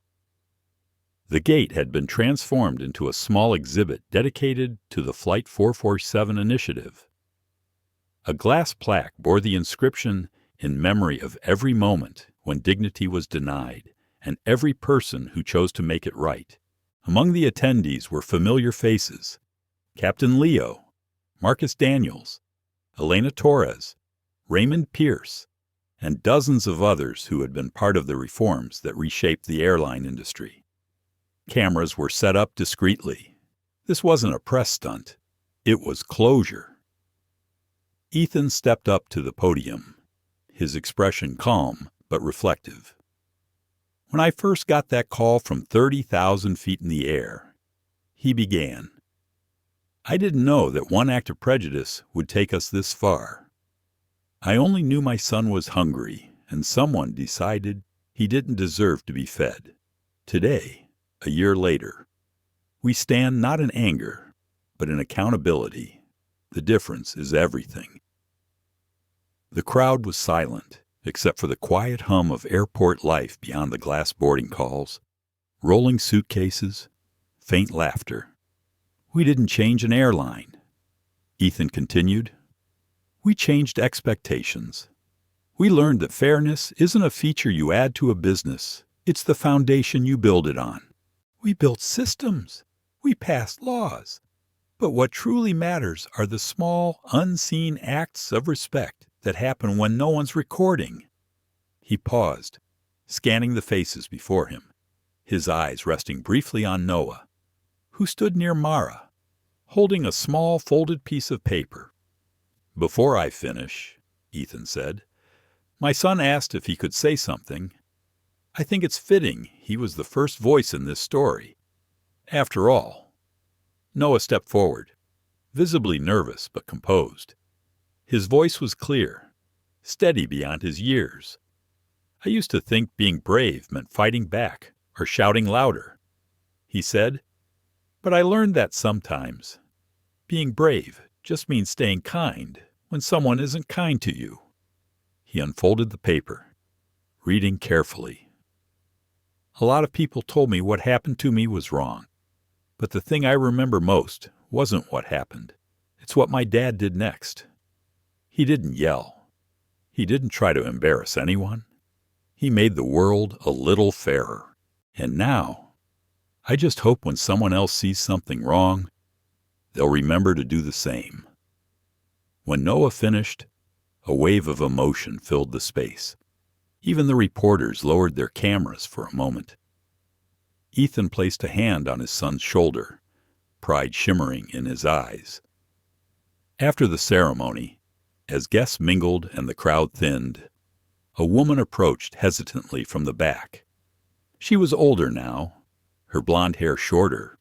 The gate had been transformed into a small exhibit dedicated to the Flight 447 initiative. A glass plaque bore the inscription, "In memory of every moment when dignity was denied, and every person who chose to make it right." Among the attendees were familiar faces: Captain Leo, Marcus Daniels, Elena Torres, Raymond Pierce, and dozens of others who had been part of the reforms that reshaped the airline industry. Cameras were set up discreetly. This wasn't a press stunt. It was closure. Ethan stepped up to the podium, his expression calm but reflective. "When I first got that call from 30,000 feet in the air," he began, "I didn't know that one act of prejudice would take us this far. I only knew my son was hungry, and someone decided he didn't deserve to be fed. Today, a year later, we stand not in anger, but in accountability. The difference is everything." The crowd was silent, except for the quiet hum of airport life beyond the glass boarding calls, rolling suitcases, faint laughter. "We didn't change an airline," Ethan continued. "We changed expectations. We learned that fairness isn't a feature you add to a business. It's the foundation you build it on. We built systems. We passed laws. But what truly matters are the small, unseen acts of respect that happen when no one's recording." He paused, scanning the faces before him, his eyes resting briefly on Noah, who stood near Mara, holding a small folded piece of paper. "Before I finish," Ethan said, "my son asked if he could say something. I think it's fitting he was the first voice in this story. After all." Noah stepped forward, visibly nervous but composed. His voice was clear, steady beyond his years. "I used to think being brave meant fighting back or shouting louder," he said, "but I learned that sometimes being brave just means staying kind when someone isn't kind to you." He unfolded the paper, reading carefully. "A lot of people told me what happened to me was wrong, but the thing I remember most wasn't what happened. It's what my dad did next. He didn't yell. He didn't try to embarrass anyone. He made the world a little fairer. And now, I just hope when someone else sees something wrong, they'll remember to do the same." When Noah finished, a wave of emotion filled the space. Even the reporters lowered their cameras for a moment. Ethan placed a hand on his son's shoulder, pride shimmering in his eyes. After the ceremony, as guests mingled and the crowd thinned, a woman approached hesitantly from the back. She was older now, her blonde hair shorter,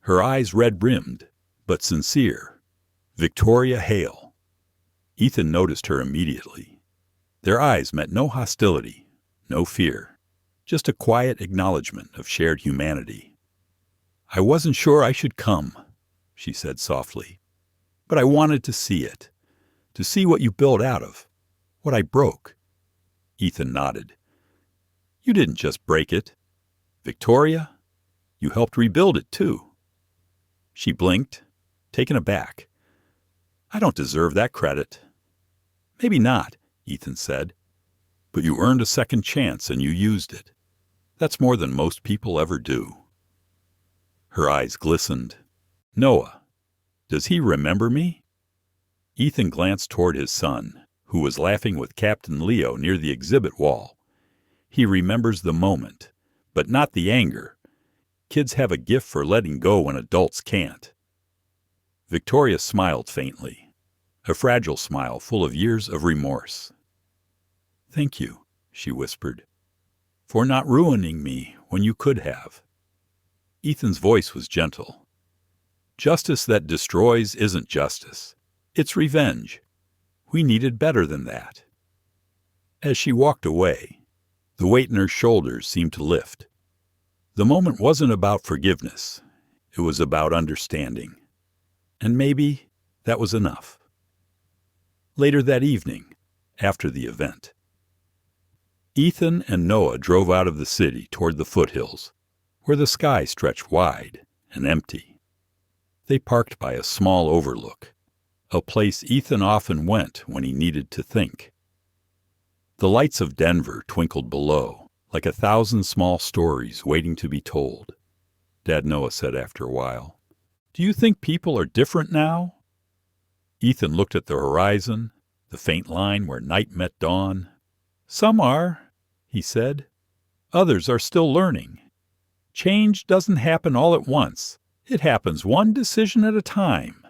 her eyes red-rimmed, but sincere. Victoria Hale. Ethan noticed her immediately. Their eyes met no hostility, no fear, just a quiet acknowledgement of shared humanity. "I wasn't sure I should come," she said softly, "but I wanted to see it, to see what you built out of, what I broke." Ethan nodded. "You didn't just break it, Victoria. You helped rebuild it, too." She blinked, taken aback. "I don't deserve that credit." "Maybe not," Ethan said, "but you earned a second chance and you used it. That's more than most people ever do." Her eyes glistened. "Noah, does he remember me?" Ethan glanced toward his son, who was laughing with Captain Leo near the exhibit wall. "He remembers the moment, but not the anger. Kids have a gift for letting go when adults can't." Victoria smiled faintly, a fragile smile full of years of remorse. "Thank you," she whispered, "for not ruining me when you could have." Ethan's voice was gentle. "Justice that destroys isn't justice. It's revenge. We needed better than that." As she walked away, the weight in her shoulders seemed to lift. The moment wasn't about forgiveness. It was about understanding. And maybe that was enough. Later that evening, after the event, Ethan and Noah drove out of the city toward the foothills, where the sky stretched wide and empty. They parked by a small overlook, a place Ethan often went when he needed to think. The lights of Denver twinkled below, like 1,000 small stories waiting to be told. Dad Noah said after a while, "Do you think people are different now?" Ethan looked at the horizon, the faint line where night met dawn. "Some are," he said. "Others are still learning. Change doesn't happen all at once. It happens one decision at a time."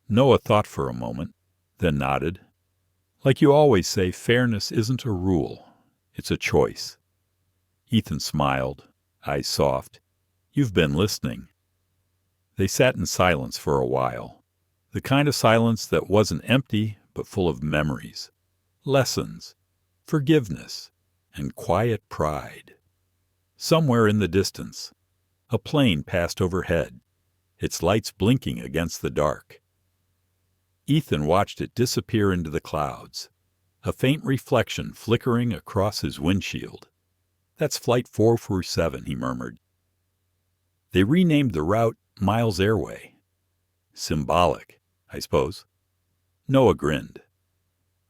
Noah thought for a moment, then nodded. "Like you always say, fairness isn't a rule. It's a choice." Ethan smiled, eyes soft. "You've been listening." They sat in silence for a while, the kind of silence that wasn't empty but full of memories, lessons, forgiveness, and quiet pride. Somewhere in the distance, a plane passed overhead, its lights blinking against the dark. Ethan watched it disappear into the clouds, a faint reflection flickering across his windshield. "That's Flight 447, he murmured. They renamed the route Miles Airway. Symbolic, I suppose. Noah grinned.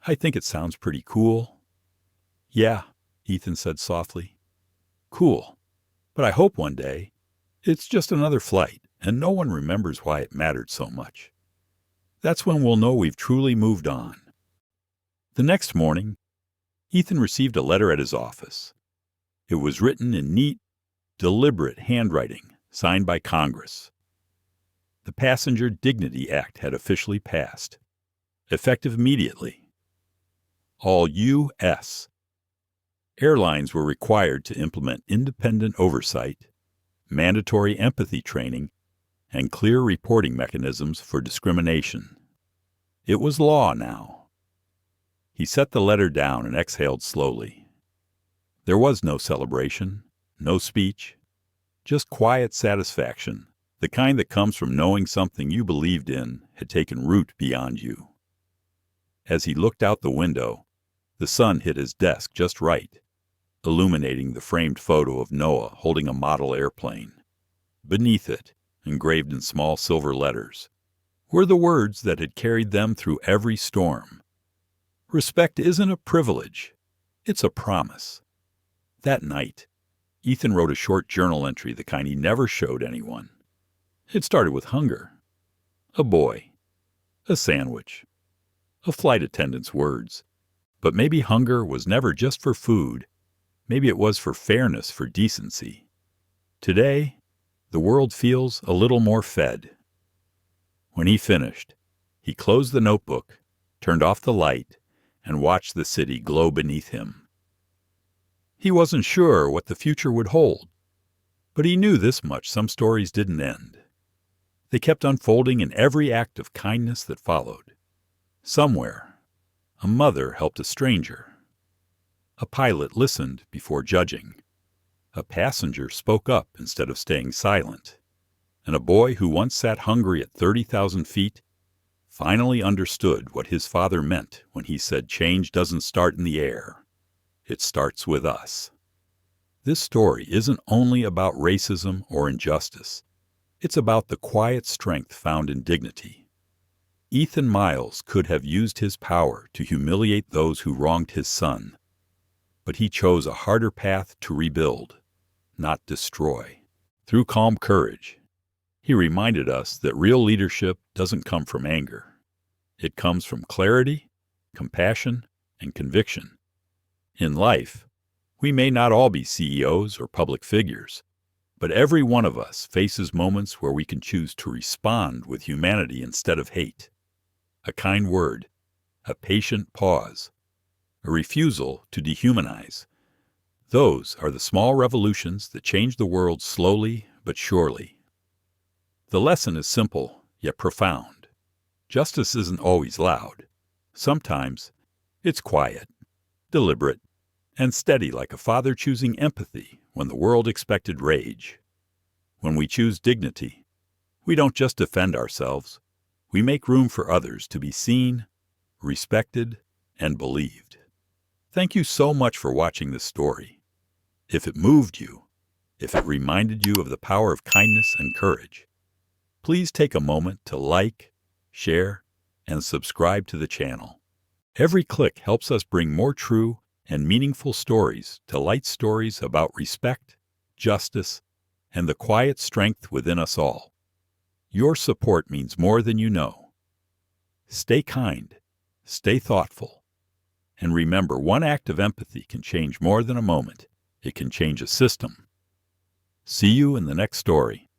"I think it sounds pretty cool." "Yeah," Ethan said softly. "Cool. But I hope one day it's just another flight and no one remembers why it mattered so much. That's when we'll know we've truly moved on." The next morning, Ethan received a letter at his office. It was written in neat, deliberate handwriting, signed by Congress. The Passenger Dignity Act had officially passed, effective immediately. All U.S. airlines were required to implement independent oversight, mandatory empathy training, and clear reporting mechanisms for discrimination. It was law now. He set the letter down and exhaled slowly. There was no celebration, no speech, just quiet satisfaction, the kind that comes from knowing something you believed in had taken root beyond you. As he looked out the window, the sun hit his desk just right, illuminating the framed photo of Noah holding a model airplane. Beneath it, engraved in small silver letters, were the words that had carried them through every storm. "Respect isn't a privilege, it's a promise." That night, Ethan wrote a short journal entry, the kind he never showed anyone. It started with hunger. A boy. A sandwich. A flight attendant's words. But maybe hunger was never just for food. Maybe it was for fairness, for decency. Today, the world feels a little more fed. When he finished, he closed the notebook, turned off the light, and watched the city glow beneath him. He wasn't sure what the future would hold. But he knew this much: some stories didn't end. They kept unfolding in every act of kindness that followed. Somewhere, a mother helped a stranger. A pilot listened before judging. A passenger spoke up instead of staying silent. And a boy who once sat hungry at 30,000 feet finally understood what his father meant when he said change doesn't start in the air. It starts with us. This story isn't only about racism or injustice. It's about the quiet strength found in dignity. Ethan Miles could have used his power to humiliate those who wronged his son, but he chose a harder path to rebuild, not destroy. Through calm courage, he reminded us that real leadership doesn't come from anger. It comes from clarity, compassion, and conviction. In life, we may not all be CEOs or public figures, but every one of us faces moments where we can choose to respond with humanity instead of hate. A kind word, a patient pause, a refusal to dehumanize. Those are the small revolutions that change the world slowly but surely. The lesson is simple yet profound. Justice isn't always loud. Sometimes it's quiet, deliberate, and steady, like a father choosing empathy when the world expected rage. When we choose dignity, we don't just defend ourselves. We make room for others to be seen, respected, and believed. Thank you so much for watching this story. If it moved you, if it reminded you of the power of kindness and courage, please take a moment to like, share, and subscribe to the channel. Every click helps us bring more true and meaningful stories to light, stories about respect, justice, and the quiet strength within us all. Your support means more than you know. Stay kind, stay thoughtful, and remember, one act of empathy can change more than a moment. It can change a system. See you in the next story.